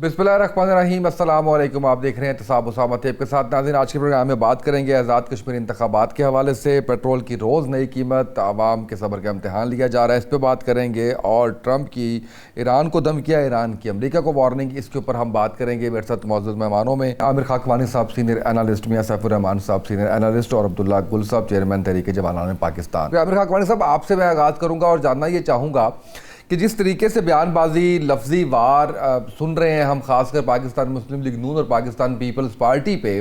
बिस्मिल्लाहिर्रहमानिर्रहीम, अस्सलाम वालेकुम। आप देख रहे हैं एहतिसाब उसामा तैयब के साथ। नाज़रीन, आज के प्रोग्राम में बात करेंगे आज़ाद कश्मीर इंतखाबात के हवाले से। पेट्रोल की रोज़ नई कीमत, आवाम के सब्र का इम्तहान लिया जा रहा है, इस पर बात करेंगे। और ट्रंप की ईरान को धमकियाँ, ईरान की अमेरिका को वार्निंग, इसके ऊपर हम बात करेंगे। मेरे साथ मौजूद मेहमानों में आमिर खाकवानी साहब सीनियर एनालिस्ट, मियां सैफुर रहमान साहब सीनियर एनालिस्ट, और अब्दुल्ला गुल साहब चेयरमैन तहरीक जवानान पाकिस्तान। आमिर खाकवानी साहब, आपसे मैं आगाज़ करूँगा और जानना ये चाहूँगा कि जिस तरीके से बयानबाजी, लफ्जी वार सुन रहे हैं हम, खासकर पाकिस्तान मुस्लिम लीग नून और पाकिस्तान पीपल्स पार्टी पे,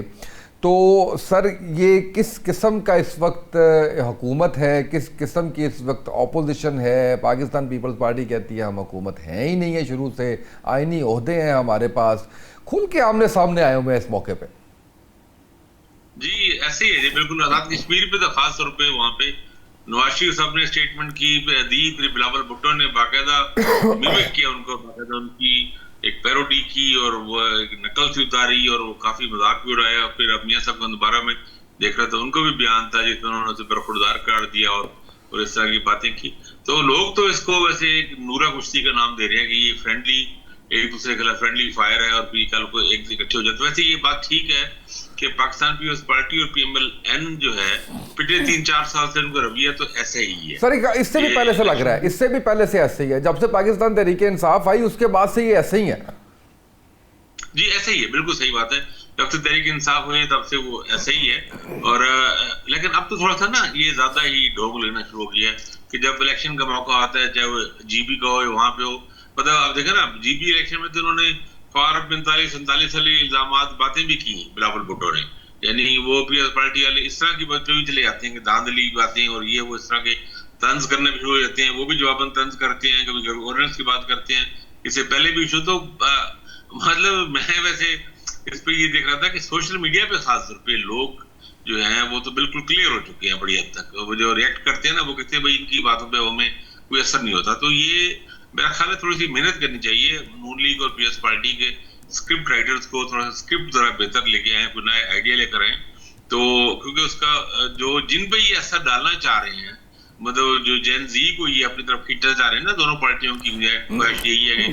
तो सर ये किस किस्म का इस वक्त हुकूमत है, किस किस्म की इस वक्त अपोजिशन है? पाकिस्तान पीपल्स पार्टी कहती है हम हुकूमत है ही नहीं है, शुरू से आईनी ओहदे हैं हमारे पास। खुल के आमने सामने आए हुए हैं इस मौके पे। जी ऐसे ही है जी, बिल्कुल। आजाद कश्मीर पे तो खास तौर पे वहाँ पे नवाज शरीफ साहब ने स्टेटमेंट की दी, फिर बिलावल भुट्टो ने बाकायदा मिमिक किया उनको, बाकायदा उनकी एक पैरोडी की और वो नकल से उतारी और वो काफी मजाक भी उड़ाया। फिर अब मियां साहब को दोबारा में देख रहा था, उनको भी बयान था जिसमें उन्होंने उसे बरखुरदार करार दिया और इस तरह की बातें की। तो लोग तो इसको वैसे नूरा कुश्ती का नाम दे रहे हैं कि ये फ्रेंडली, एक दूसरे के खिलाफ फ्रेंडली फायर है और फिर कल को एक से इकट्ठे हो जाते। वैसे ये बात ठीक है कि पाकिस्तान पीपल्स पार्टी और PMLN जो है पिछले 3-4 साल से उनका रवैया तो ऐसे ही है सर। इससे भी पहले से लग रहा है, इससे भी पहले से ऐसे ही है। जब से पाकिस्तान तहरीक इंसाफ आई उसके बाद से ये ऐसे ही है जी, ऐसे ही है, बिल्कुल सही बात है। जब से तहरीक इंसाफ हुई तब से वो ऐसे ही है। और लेकिन अब तो थोड़ा सा ना ये ज्यादा ही ढोंग लेना शुरू हो गया है कि जब इलेक्शन का मौका आता है, चाहे वो GB का हो, वहां पे हो, मतलब आप देखें ना, GB इलेक्शन में तो उन्होंने 45-47 वाली इल्जामात बातें भी की बिलावल भुट्टो ने। यानी वो पीपल्स पार्टी वाले इस तरह की बातें भी चले जाते हैं कि धांधली बातें और ये वो इस तरह के तंज करने भी शुरू हो जाते हैं। वो भी जवाबन तंज करते हैं, कभी गवर्नेंस की बात करते हैं। इससे पहले भी इशू तो मतलब मैं वैसे इस पे ये देख रहा था कि सोशल मीडिया पे खास तौर पे लोग जो हैं वो तो बिल्कुल क्लियर हो चुके हैं बड़ी हद तक। वो जो रिएक्ट करते हैं ना, वो कहते हैं भाई इनकी बातों पे हमें कोई असर नहीं होता। तो ये मेरा ख्याल है थोड़ी सी मेहनत करनी चाहिए नून लीग और पीपल्स पार्टी के स्क्रिप्ट राइटर्स को, थोड़ा सा स्क्रिप्ट जरा बेहतर लेके आए, कोई नया आइडिया लेकर आए। तो क्योंकि उसका जो जिन पे ये असर डालना चाह रहे हैं, मतलब जो जेन जी को ये अपनी तरफ खींचना चाह रहे हैं ना, दोनों पार्टियों की ख्वाहिश यही है कि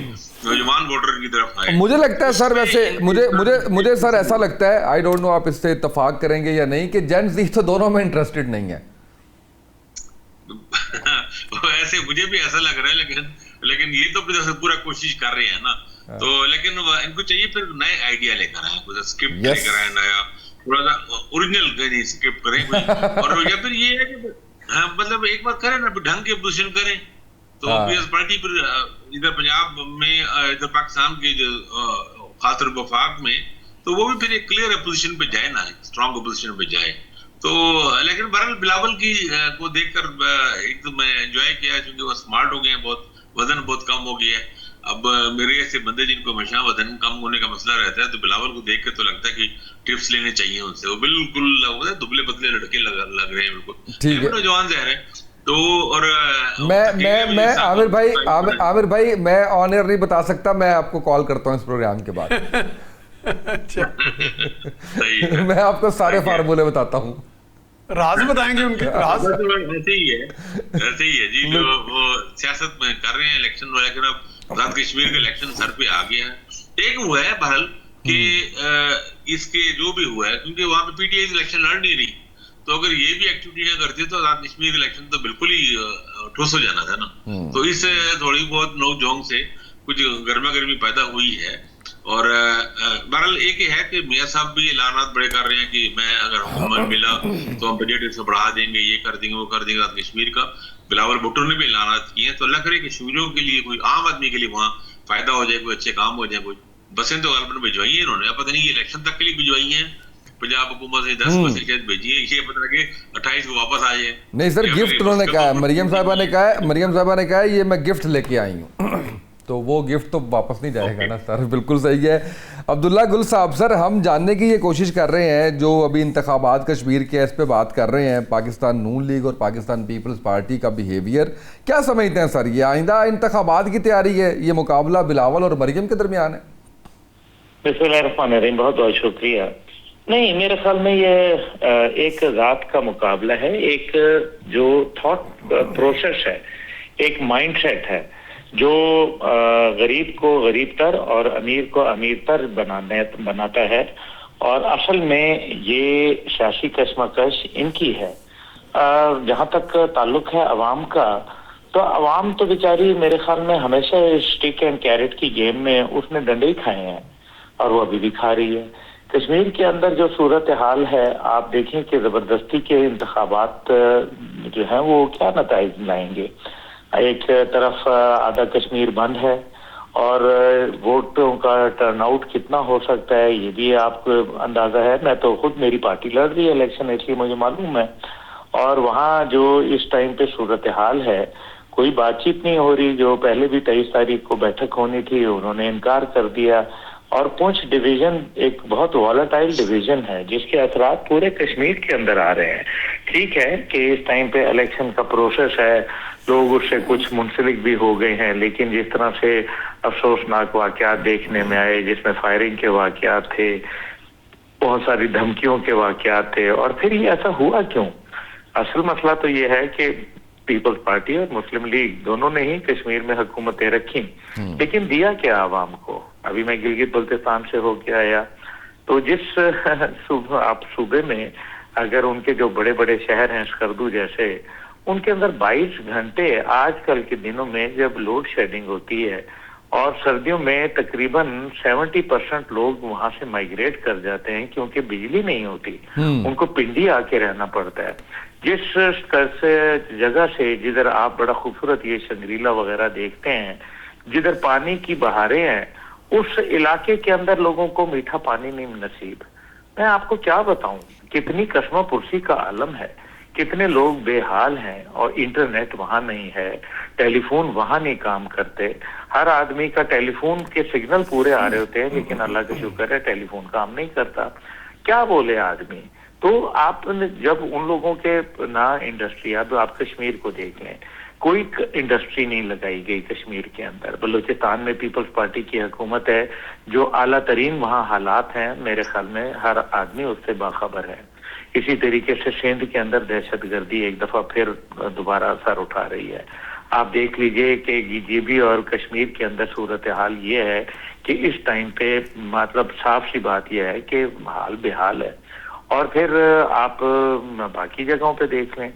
नौजवान वोटर की तरफ आए। मुझे लगता है सर, वैसे मुझे सर ऐसा लगता है, आई डोंट नो आप इससे इत्तेफाक करेंगे या नहीं, कि जेन जी तो दोनों में इंटरेस्टेड नहीं है। ऐसे मुझे भी ऐसा लग रहा है, लेकिन ये तो अपनी पूरा कोशिश कर रहे हैं ना। तो लेकिन इनको चाहिए फिर नए आइडिया लेकर आए, कुछ स्क्रिप्ट लेकर आए, नया थोड़ा सा ओरिजिनल स्क्रिप्ट करें। और या फिर ये है कि हाँ, मतलब एक बार करें ना, ढंग के पोजीशन करें। तो पीपल्स पार्टी फिर इधर पंजाब में, इधर पाकिस्तान के जो खासतौर वफाक में, तो वो भी फिर एक क्लियर अपोजिशन पे जाए ना, स्ट्रॉन्ग अपोजिशन पे जाए। तो लेकिन बहरहाल बिलावल की को देखकर एक तो मैं एंजॉय किया, क्योंकि वो स्मार्ट हो गए हैं, बहुत वजन बहुत कम हो गया है। अब मेरे ऐसे बंदे जिनको हमेशा वजन कम होने का मसला रहता है, तो बिलावल को देख के तो लगता है कि टिप्स लेने चाहिए उनसे। वो बिल्कुल दुबले पतले लड़के लग रहे हैं, बिल्कुल नौजवान ज़हर है। तो और मैं आमिर भाई मैं ऑन एयर नहीं बता सकता, मैं आपको कॉल करता हूँ इस प्रोग्राम के बाद। मैं आपको सारे फार्मूले बताता हूँ, राज बताएंगे उनके राज। ऐसे ही है जी, जो वो सियासत में कर रहे हैं इलेक्शन में। लेकिन अब आजाद कश्मीर का इलेक्शन सर पे आ गया है। एक हुआ है बहल कि इसके जो भी हुआ है, क्योंकि वहां पे PTI इलेक्शन लड़ नहीं रही, तो अगर ये भी एक्टिविटी करती तो आजाद कश्मीर इलेक्शन तो बिल्कुल ही ठोस हो जाना था ना। तो इस थोड़ी बहुत नोक झोंक से कुछ गर्मा गर्मी पैदा हुई है। और बहरहाल एक है कि मियां साहब भी ऐलानात बड़े कर रहे हैं कि मैं अगर हुकूमत मिला तो हम बजट इसको बढ़ा देंगे, ये कर देंगे, वो कर देंगे आजाद कश्मीर का। बिलावल भुट्टो ने भी ऐलानात किए हैं। तो अल्लाह करे कि कश्मीरियों के लिए, कोई आम आदमी के लिए वहाँ फायदा हो जाए, कोई अच्छे काम हो जाए। कोई बसें तो गलबन भिजवाई है इन्होंने, पता नहीं ये इलेक्शन तक के लिए भिजवाई है पंजाब हुकूमत से 10 बसें शायद भेजी है, ये पता लगे 28 को वापस आ जाए। नहीं सर, गिफ्ट उन्होंने कहा है, मरियम साहबा ने कहा है ये मैं गिफ्ट लेके आई हूँ। तो वो गिफ्ट तो वापस नहीं जाएगा ना सर। बिल्कुल सही है। अब्दुल्ला गुल साहब, सर हम जानने की ये कोशिश कर रहे हैं, जो अभी इंतखाबात कश्मीर के इस पे बात कर रहे हैं, पाकिस्तान नून लीग और पाकिस्तान पीपल्स पार्टी का बिहेवियर क्या समझते हैं सर? ये आइंदा इंतखाबात की तैयारी है, ये मुकाबला बिलावल और मरियम के दरमियान है? बिस्मिल्लाहिर्रहमानिर्रहीम, बहुत बहुत शुक्रिया। नहीं, मेरे ख्याल में ये एक रात का मुकाबला है, एक जो थॉट प्रोसेस है, एक माइंडसेट है जो गरीब को गरीबतर और अमीर को अमीरतर बनाता है। और असल में ये सियासी कशमकश इनकी है। जहां तक ताल्लुक है अवाम का, तो अवाम तो बेचारी मेरे ख्याल में हमेशा स्टिक एंड कैरेट की गेम में उसने डंडे ही खाए हैं और वो अभी भी खा रही है। कश्मीर के अंदर जो सूरत हाल है, आप देखें कि जबरदस्ती के इंतखाबात जो हैं वो क्या नताइज लाएंगे। एक तरफ आधा कश्मीर बंद है और वोटों का टर्नआउट कितना हो सकता है ये भी आपको अंदाजा है। मैं तो खुद, मेरी पार्टी लड़ रही है इलेक्शन, इसलिए मुझे मालूम है। और वहाँ जो इस टाइम पे सूरत हाल है, कोई बातचीत नहीं हो रही। जो पहले भी 23 तारीख को बैठक होनी थी उन्होंने इनकार कर दिया। और पुंछ डिवीजन एक बहुत वॉलेटाइल डिवीजन है जिसके असरात पूरे कश्मीर के अंदर आ रहे हैं। ठीक है कि इस टाइम पे इलेक्शन का प्रोसेस है, लोग उससे कुछ मुंसलिक भी हो गए हैं, लेकिन जिस तरह से अफसोसनाक वाकयात देखने में आए, जिसमें फायरिंग के वाकयात थे, बहुत सारी धमकियों के वाकयात थे, और फिर ये ऐसा हुआ क्यों? असल मसला तो ये है कि पीपल्स पार्टी और मुस्लिम लीग दोनों ने ही कश्मीर में हुकूमतें रखी, लेकिन दिया क्या आवाम को? अभी मैं गिलगित बल्तिस्तान से होके आया, तो जिस आप सूबे में अगर उनके जो बड़े बड़े शहर हैं स्कर्दू जैसे, उनके अंदर 22 घंटे आजकल के दिनों में जब लोड शेडिंग होती है और सर्दियों में तकरीबन 70% लोग वहां से माइग्रेट कर जाते हैं क्योंकि बिजली नहीं होती, उनको पिंडी आके रहना पड़ता है। जिस जगह से जिधर आप बड़ा खूबसूरत ये शंग्रीला वगैरह देखते हैं, जिधर पानी की बहारें हैं, उस इलाके के अंदर लोगों को मीठा पानी नहीं नसीब। मैं आपको क्या बताऊं, कितनी कस्मा पुरसी का आलम है, कितने लोग बेहाल हैं। और इंटरनेट वहां नहीं है, टेलीफोन वहां नहीं काम करते। हर आदमी का टेलीफोन के सिग्नल पूरे आ रहे होते हैं, लेकिन अल्लाह का शुक्र है टेलीफोन काम नहीं करता। क्या बोले आदमी? तो आपने जब उन लोगों के ना इंडस्ट्री, अब आप कश्मीर को देख लें, कोई इंडस्ट्री नहीं लगाई गई कश्मीर के अंदर। बलूचिस्तान में पीपल्स पार्टी की हुकूमत है, जो आला तरीन वहाँ हालात हैं, मेरे ख्याल में हर आदमी उससे बाखबर है। इसी तरीके से सिंध के अंदर दहशतगर्दी एक दफा फिर दोबारा सर उठा रही है। आप देख लीजिए कि जीबी और कश्मीर के अंदर सूरत हाल ये है कि इस टाइम पे मतलब साफ सी बात यह है कि हाल बेहाल है। और फिर आप बाकी जगहों पे देख लें,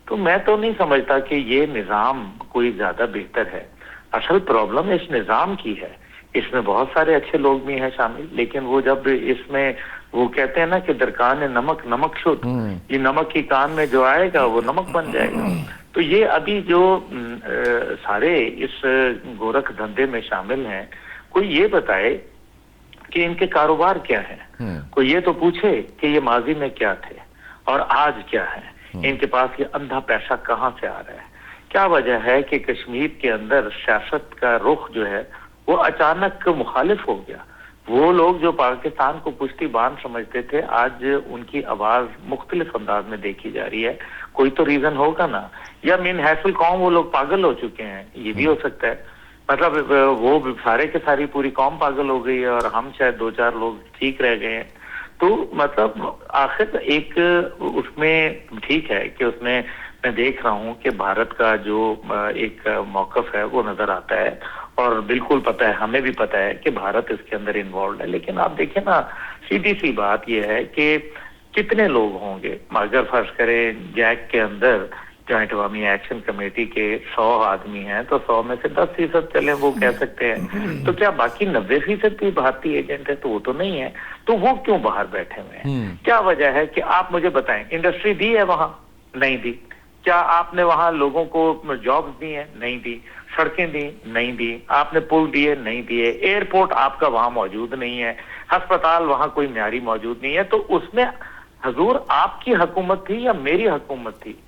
तो मैं तो नहीं समझता कि ये निज़ाम कोई ज्यादा बेहतर है। असल प्रॉब्लम इस निज़ाम की है। इसमें बहुत सारे अच्छे लोग भी हैं शामिल, लेकिन वो जब इसमें वो कहते हैं ना कि दरकान नमक नमक शुद्ध, ये नमक की कान में जो आएगा वो नमक बन जाएगा। तो ये अभी जो सारे इस गोरख धंधे में शामिल हैं, कोई ये बताए कि इनके कारोबार क्या है। कोई ये तो पूछे कि ये माजी में क्या थे और आज क्या है, इनके पास ये अंधा पैसा कहाँ से आ रहा है। क्या वजह है कि कश्मीर के अंदर सियासत का रुख जो है वो अचानक मुखालिफ हो गया। वो लोग जो पाकिस्तान को पुश्ती बांध समझते थे, आज उनकी आवाज मुख्तलिफ अंदाज में देखी जा रही है। कोई तो रीजन होगा ना, या मिन हैसल कौम वो लोग पागल हो चुके हैं, ये भी हो सकता है। मतलब वो सारे के सारी पूरी कौम पागल हो गई है और हम शायद 2-4 लोग ठीक रह गए हैं। तो मतलब आखिर एक उसमें ठीक है कि उसमें मैं देख रहा हूँ कि भारत का जो एक मौकफ है वो नजर आता है, और बिल्कुल पता है, हमें भी पता है कि भारत इसके अंदर इन्वॉल्व है। लेकिन आप देखें ना, सीधी सी बात यह है कि कितने लोग होंगे। अगर फर्ज करें जैक के अंदर जॉइंट अवामी एक्शन कमेटी के 100 आदमी हैं, तो 100 में से 10% चले वो कह सकते हैं। तो क्या बाकी 90% भी भारतीय एजेंट है? तो वो तो नहीं है। तो वो क्यों बाहर बैठे हुए हैं? क्या वजह है कि आप मुझे बताएं। इंडस्ट्री दी है वहां? नहीं दी। क्या आपने वहां लोगों को जॉब्स दी है? नहीं दी। सड़कें दी? नहीं दी। आपने पुल दिए? नहीं दिए। एयरपोर्ट आपका वहां मौजूद नहीं है। अस्पताल वहां कोई म्यारी मौजूद नहीं है। तो उसमें हजूर आपकी हुकूमत थी या मेरी हुकूमत थी,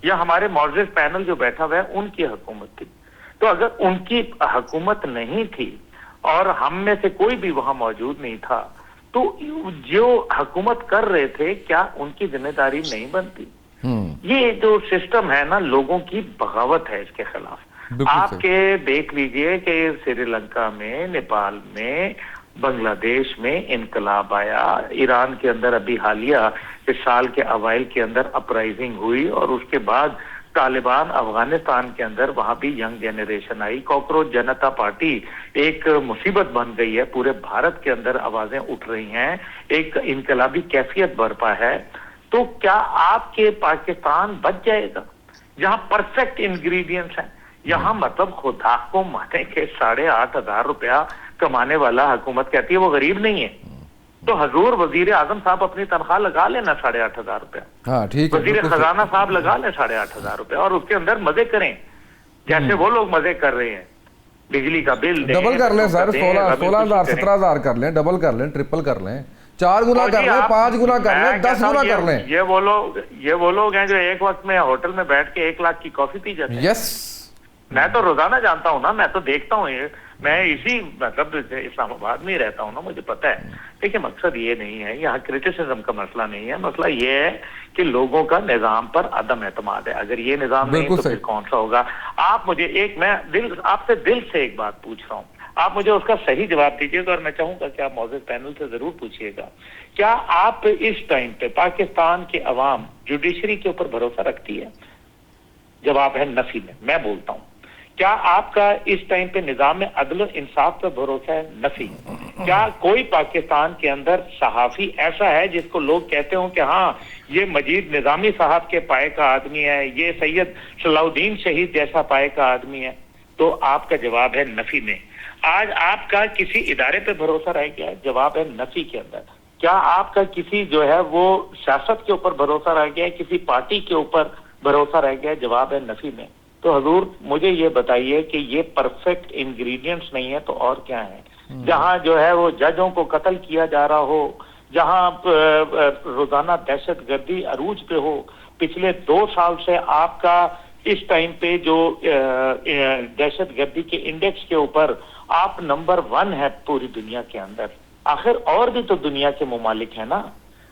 या हमारे मॉडरेट पैनल जो बैठा हुआ है उनकी हुकूमत थी? तो अगर उनकी हुकूमत नहीं थी और हम में से कोई भी वहां मौजूद नहीं था, तो जो हुकूमत कर रहे थे क्या उनकी जिम्मेदारी नहीं बनती? ये जो सिस्टम है ना, लोगों की बगावत है इसके खिलाफ। आपके देख लीजिए कि श्रीलंका में, नेपाल में, बांग्लादेश में इनकलाब आया, ईरान के अंदर अभी हालिया इस साल के अवाइल के अंदर अपराइजिंग हुई, और उसके बाद तालिबान अफगानिस्तान के अंदर, वहां भी यंग जनरेशन आई, कॉकरोच जनता पार्टी एक मुसीबत बन गई है, पूरे भारत के अंदर आवाजें उठ रही हैं, एक इनकलाबी कैफियत बरपा है। तो क्या आपके पाकिस्तान बच जाएगा जहां परफेक्ट इंग्रेडिएंट्स हैं? यहाँ मतलब खुदा को माने के 8,500 रुपया कमाने वाला हुकूमत कहती है वो गरीब नहीं है, तो हजूर वजीर आजम साहब अपनी तनख्वाह लगा लेना 8,500 रुपया, हाँ ठीक है, वजीर खजाना साहब लगा लें 8,500 रुपया, और उसके अंदर मजे करें जैसे वो लोग मजे कर रहे हैं। बिजली का बिल डबल कर लें सर, 16,000 17,000 कर लें, डबल कर लें, ट्रिपल कर लें, 4 गुना कर लें, 5 गुना कर लें, 10 गुना कर लें। ये वो लोग हैं जो एक वक्त में होटल में बैठ के 1 लाख की कॉफी पी जाते हैं। यस, मैं तो रोजाना जानता हूँ ना, मैं तो देखता हूँ, मैं इसी मतलब इस्लामाबाद में ही रहता हूँ ना, मुझे पता है। देखिए मकसद ये नहीं है, यहाँ क्रिटिसिज्म का मसला नहीं है, मसला ये है कि लोगों का निजाम पर अदम एतमाद है। अगर ये निजाम नहीं तो फिर कौन सा होगा? आप मुझे मैं आपसे दिल से एक बात पूछ रहा हूँ, आप मुझे उसका सही जवाब दीजिएगा, और मैं चाहूंगा कि आप मौजूद पैनल से जरूर पूछिएगा, क्या आप इस टाइम पे पाकिस्तान के अवाम जुडिशरी के ऊपर भरोसा रखती है? जवाब है नफी में। मैं बोलता हूँ, क्या आपका इस टाइम पे निजाम में अदल इंसाफ पे भरोसा है? नफी। क्या कोई पाकिस्तान के अंदर सहाफी ऐसा है जिसको लोग कहते हो कि हाँ ये मजीद निजामी साहब के पाए का आदमी है, ये सैयद सलाउद्दीन शहीद जैसा पाए का आदमी है? तो आपका जवाब है नफी में। आज आपका किसी इदारे पे भरोसा रह गया? जवाब है नफी के अंदर। क्या आपका किसी जो है वो सियासत के ऊपर भरोसा रह गया, किसी पार्टी के ऊपर भरोसा रह गया? जवाब है नफी में। तो हजूर मुझे ये बताइए कि ये परफेक्ट इंग्रेडिएंट्स नहीं है तो और क्या है? जहां जो है वो जजों को कत्ल किया जा रहा हो, जहां रोजाना दहशतगर्दी अरूज पे हो, पिछले 2 साल से आपका इस टाइम पे जो दहशतगर्दी के इंडेक्स के ऊपर आप नंबर 1 है पूरी दुनिया के अंदर। आखिर और भी तो दुनिया के मुमालिक है ना।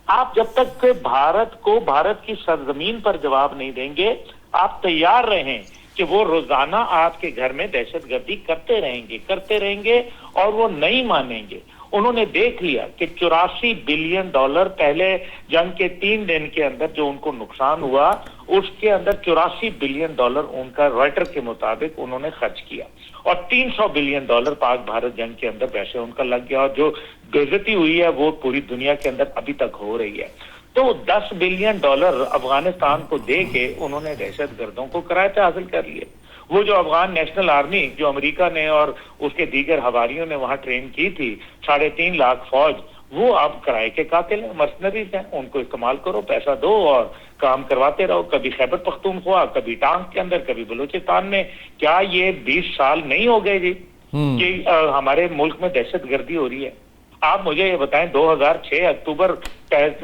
आप जब तक भारत को भारत की सरजमीन पर जवाब नहीं देंगे, आप तैयार रहें कि वो रोजाना आपके घर में दहशतगर्दी करते रहेंगे और वो नहीं मानेंगे। उन्होंने देख लिया कि $84 बिलियन पहले जंग के 3 दिन के अंदर जो उनको नुकसान हुआ, उसके अंदर $84 बिलियन उनका रॉयटर के मुताबिक उन्होंने खर्च किया, और $300 बिलियन पाक भारत जंग के अंदर पैसे उनका लग गया, और जो बेइज्जती हुई है वो पूरी दुनिया के अंदर अभी तक हो रही है। तो $10 बिलियन अफगानिस्तान को दे के उन्होंने दहशतगर्दों को किराए पे हासिल कर लिए। वो जो अफगान नेशनल आर्मी जो अमेरिका ने और उसके दीगर हवारियों ने वहां ट्रेन की थी, 3.5 लाख फौज, वो अब किराए के कातिल हैं, मर्सनरीज हैं। उनको इस्तेमाल करो, पैसा दो और काम करवाते रहो, कभी खैबर पख्तूनख्वा, कभी टांग के अंदर, कभी बलूचिस्तान में। क्या ये 20 साल नहीं हो गए जी कि हमारे मुल्क में दहशतगर्दी हो रही है? आप मुझे ये बताएं, 2006 अक्टूबर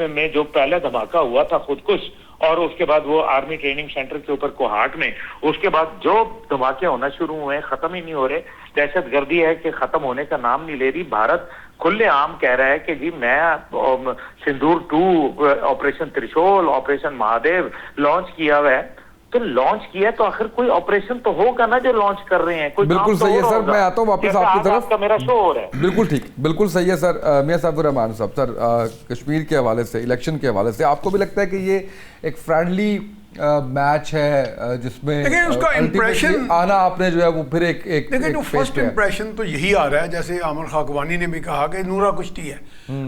में जो पहला धमाका हुआ था खुदकुश, और उसके बाद वो आर्मी ट्रेनिंग सेंटर के ऊपर कोहाट में, उसके बाद जो धमाके होना शुरू हुए, खत्म ही नहीं हो रहे। दहशतगर्दी है कि खत्म होने का नाम नहीं ले रही। भारत खुलेआम कह रहा है कि जी मैं सिंदूर 2, ऑपरेशन त्रिशूल, ऑपरेशन महादेव लॉन्च किया हुआ है। तो लॉन्च किया तो आखिर कोई ऑपरेशन तो होगा ना जो लॉन्च कर रहे हैं। कोई बिल्कुल सही है सर, मैं आता हूँ वापस आपकी तरफ। का मेरा शो हो रहा है। बिल्कुल ठीक, बिल्कुल सही है सर। मियां साबिर रहमान साहब, सर कश्मीर के हवाले से, इलेक्शन के हवाले से आपको भी लगता है कि ये एक फ्रेंडली मैच है जिसमें उसका इंप्रेशन आना आपने जो है वो फिर एक देखिए जो फर्स्ट इंप्रेशन तो यही आ रहा है, जैसे आमिर खाकवानी ने भी कहा कि नूरा कुश्ती है।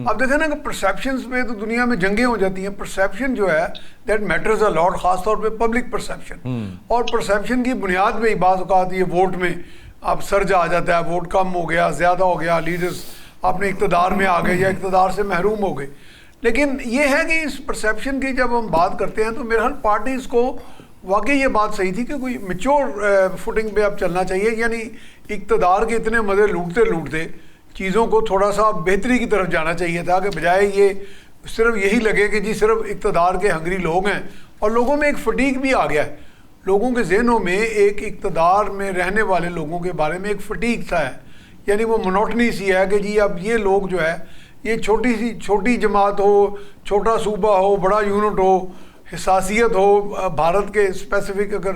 अब देखें ना कि परसेप्शंस पे तो दुनिया में जंगें हो जाती हैं। परसेप्शन जो है दैट मैटर्स अ लॉट, खासतौर पे पब्लिक परसेप्शन। और परसेप्शन की बुनियाद में ही बात औकात ये वोट में अब सर्ज आ जाता है, वोट कम हो गया, ज़्यादा हो गया, लीडर्स अपने इक़्तिदार में आ गए या इक़्तिदार से महरूम हो गए। लेकिन ये है कि इस परसेप्शन की जब हम बात करते हैं तो मेरे ख्याल पार्टीज़ को वाकई ये बात सही थी कि कोई मैच्योर फुटिंग पे अब चलना चाहिए। यानी इक़्तिदार के इतने मज़े लूटते चीज़ों को थोड़ा सा बेहतरी की तरफ जाना चाहिए था, कि बजाय ये सिर्फ यही लगे कि जी सिर्फ इक़्तिदार के हंगरी लोग हैं। और लोगों में एक फटीक भी आ गया है, लोगों के जहनों में एक इक़्तिदार में रहने वाले लोगों के बारे में एक फटीक सा है। यानी वो मोनोटनी सी है कि जी अब ये लोग जो है, ये छोटी जमात हो, छोटा सूबा हो, बड़ा यूनिट हो, हिसासियत हो, भारत के स्पेसिफिक अगर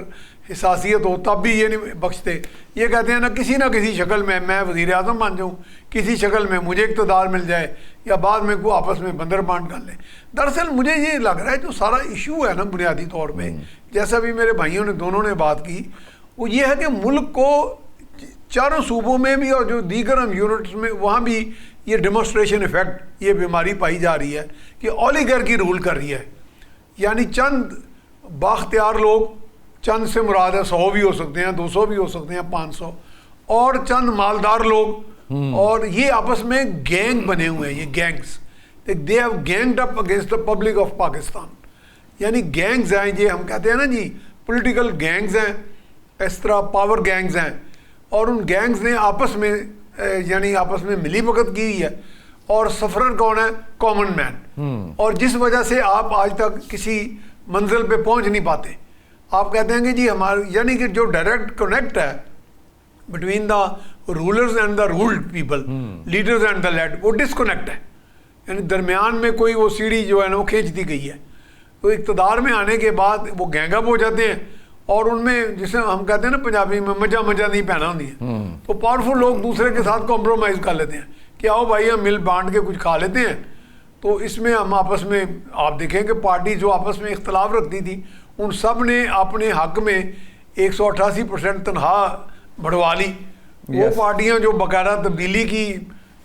हिसासियत हो तब भी ये नहीं बख्शते। ये कहते हैं ना किसी शक्ल में मैं वज़ीर आज़म बन जाऊँ, किसी शक्ल में मुझे इक़्तिदार मिल जाए या बाद में को आपस में बंदर बांट कर लें। दरअसल मुझे ये लग रहा है जो सारा इशू है ना बुनियादी तौर पे, जैसा भी मेरे भाइयों ने दोनों ने बात की, वो ये है कि मुल्क को चारों सूबों में भी और जो दीगर हम यूनिट्स में वहाँ भी ये डेमोस्ट्रेशन इफेक्ट, ये बीमारी पाई जा रही है कि ओलिगार्की रूल कर रही है। यानी चंद बाख्तियार लोग, चंद से मुराद है 100 भी हो सकते हैं, 200 भी हो सकते हैं, 500, और चंद मालदार लोग, और ये आपस में गैंग बने हुए हैं, ये gangs, they have ganged up against the public of Pakistan. यानी गैंग्स हैं ये, हम कहते हैं ना जी पॉलिटिकल गैंग्स हैं, इस तरह पावर गैंग्स हैं, और उन गैंग्स ने आपस में यानी आपस में मिली भगत की है, और सफरर कौन है? Common man. और जिस वजह से आप आज तक किसी मंजिल पे पहुंच नहीं पाते। आप कहते हैं कि जी हमारे यानी कि जो डायरेक्ट कनेक्ट है between the rulers and the ruled people, leaders and the led, वो डिसकनेक्ट है। यानी दरमियान में कोई वो सीढ़ी जो है ना वो खींच दी गई है। तो इक़्तिदार में आने के बाद वो गैंगअप हो जाते हैं, और उनमें जिसे हम कहते हैं ना पंजाबी में मजा नहीं पहना होती है, तो पावरफुल लोग दूसरे के साथ कॉम्प्रोमाइज़ कर लेते हैं कि आओ भाई हम मिल बांट के कुछ खा लेते हैं। तो इसमें हम आपस में आप देखें कि पार्टी जो आपस में इख्तलाफ रखती थी, उन सब ने अपने हक में 188% तनख्वाह बढ़वा ली। वो पार्टियां जो बाकायदा तब्दीली की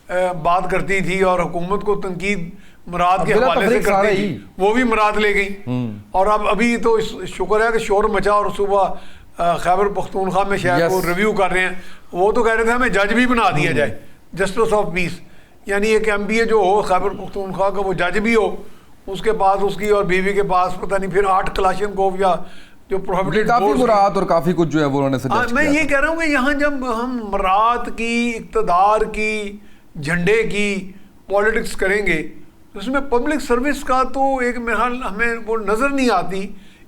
बात करती थी और हुकूमत को तनकीद मुराद के हवाले से करती थी, वो भी मुराद ले गई। और अब अभी तो शुक्र है कि शोर मचा, और सुबह खैबर पख्तूनख्वा में शायद वो रिव्यू कर रहे हैं, वो तो कह रहे थे हमें जज भी बना दिया जाए, जस्टिस ऑफ पीस। यानी एक MPA जो हो खैबर पख्तूनख्वा का, वो जज भी हो, उसके पास उसकी और बीवी के पास पता नहीं फिर 8 क्लाशनकोव या जो प्रोहिबिटेड काफी मुराद और काफी कुछ जो है वो उन्होंने सजेस्ट किया। मैं ये कह रहा हूँ कि यहाँ जब हम मुराद की, इक़्तिदार की, झंडे की पॉलिटिक्स करेंगे, उसमें पब्लिक सर्विस का तो एक मेरा ख्याल हमें वो नज़र नहीं आती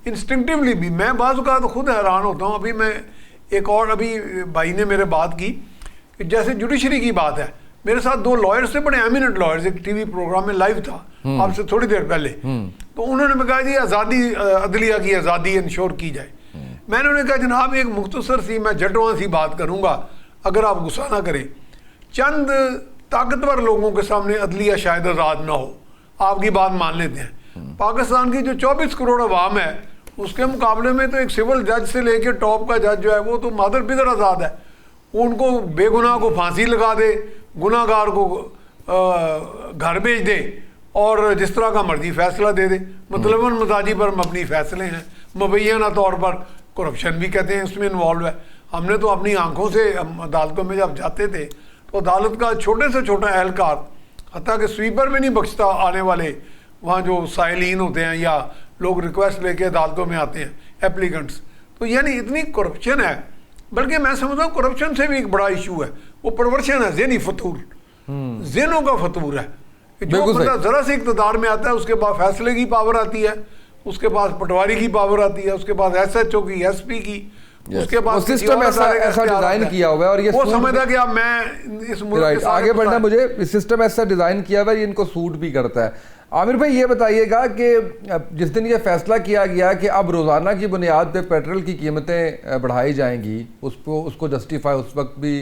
इंस्टिंक्टिवली भी। मैं बाज़ का तो खुद हैरान होता हूँ। अभी मैं एक और अभी भाई ने मेरे बात की कि जैसे जुडिशरी की बात है, मेरे साथ 2 लॉयर्स थे, बड़े एमिनेंट लॉयर्स, एक TV प्रोग्राम में लाइव था आपसे थोड़ी देर पहले, तो उन्होंने कहा जी आज़ादी, अदलिया की आज़ादी इंश्योर की जाए। मैंने उन्हें कहा जनाब एक मुख्तसर सी मैं जटवा सी बात करूँगा, अगर आप गुस्सा ना करें। चंद ताकतवर लोगों के सामने अदलिया शायद आज़ाद ना हो, आपकी बात मान लेते हैं। पाकिस्तान की जो 24 करोड़ अवाम है, उसके मुकाबले में तो एक सिविल जज से लेके टॉप का जज जो है वो तो मादर पिदर आज़ाद है। उनको बेगुनाह को फांसी लगा दे, गुनाहगार को घर भेज दे, और जिस तरह का मर्जी फैसला दे दे। मतलबन मजाजी पर मबनी फैसले हैं, मुबैना तौर पर करप्शन भी कहते हैं इसमें इन्वॉल्व है। हमने तो अपनी आंखों से, हम अदालतों में जब जाते थे तो अदालत का छोटे से छोटा एहलकार, हत्ता कि स्वीपर में नहीं बख्शता आने वाले, वहाँ जो साइलिन होते हैं या लोग रिक्वेस्ट लेके अदालतों में आते हैं एप्लीकेंट्स। तो यानी इतनी करप्शन है, बल्कि मैं समझता हूँ करप्शन से भी एक बड़ा इशू है वो परवर्शन है, ज़हनी फतूर, ज़हनों का फतूर है। जो बंदा ज़रा से इक़्तिदार में आता है उसके पास फैसले की पावर आती है, उसके पास पटवारी की पावर आती है, उसके पास SHO की, SP की, उसके पास सिस्टम ऐसा डिजाइन किया हुआ है, और ये वो समझता कि अब मैं इस मुल्क के आगे बढ़ना, मुझे सिस्टम ऐसा डिजाइन किया हुआ है, इनको सूट भी करता है। आमिर भाई ये बताइएगा कि जिस दिन ये फैसला किया गया कि अब रोज़ाना की बुनियाद पे पेट्रोल की कीमतें बढ़ाई जाएंगी, उसको जस्टिफाई उस वक्त भी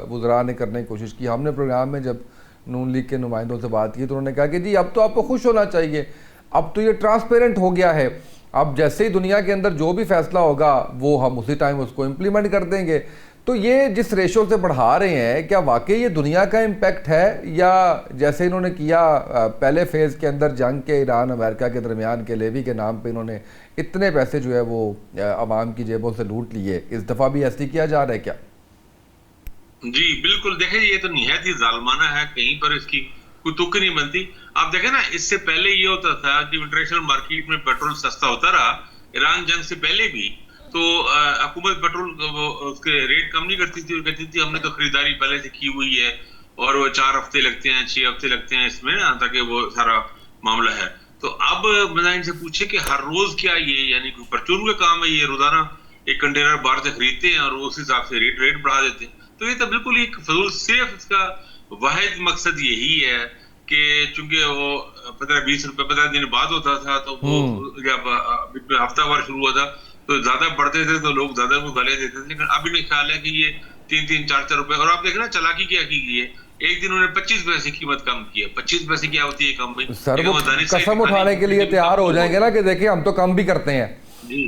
वज़रा ने करने की कोशिश की। हमने प्रोग्राम में जब नून लीग के नुमाइंदों से बात की तो उन्होंने कहा कि जी अब तो आपको खुश होना चाहिए, अब तो ये ट्रांसपेरेंट हो गया है, अब जैसे ही दुनिया के अंदर जो भी फैसला होगा वो हम उसी टाइम उसको इम्प्लीमेंट कर देंगे। तो ये जिस रेशो से बढ़ा रहे हैं, क्या वाकई ये दुनिया का इम्पैक्ट है, या जैसे इन्होंने किया पहले फेज़ के अंदर जंग के ईरान अमेरिका के दरमियान के लेवी के नाम पे इन्होंने इतने पैसे जो है वो आवाम की जेबों से लूट लिए, इस दफ़ा भी ऐसे किया जा रहा है क्या? जी बिल्कुल, देखें ये तो निहायत ही जालमाना है, कहीं पर इसकी कोई तुक नहीं बनती। आप देखें ना, इससे पहले ये होता था कि इंटरनेशनल मार्केट में पेट्रोल सस्ता होता रहा, ईरान जंग से पहले भी, तो हुकूमत पेट्रोल उसके रेट कम नहीं करती थी, और कहती थी हमने तो खरीदारी पहले से की हुई है, और वो 4 हफ्ते लगते हैं, 6 हफ्ते लगते हैं इसमें ताकि वो सारा मामला है। तो अब मैं इनसे पूछे कि हर रोज क्या ये यानी कोई परचून का काम है, ये रोजाना एक कंटेनर बाहर से खरीदते हैं और उस हिसाब से रेट बढ़ा देते हैं। तो ये तो बिल्कुल एक फजूल, सिर्फ इसका वाहिद मकसद यही है कि चूंकि वो 15-20 रुपए 15 दिन बाद होता था, तो वो जब हफ्तावार शुरू हुआ था तो ज्यादा बढ़ते थे तो लोग ज्यादा को गले देते थे, लेकिन अभी मेरा ख्याल है कि ये 3-3, 4-4 रुपए। और आप देख ना चालाकी क्या की गई है, एक दिन उन्होंने 25 पैसे कीमत कम की है। 25 पैसे क्या होती है कम भाई? सर वो कसम उठाने के लिए तैयार हो जाएंगे ना कि देखिए हम तो कम भी करते हैं जी।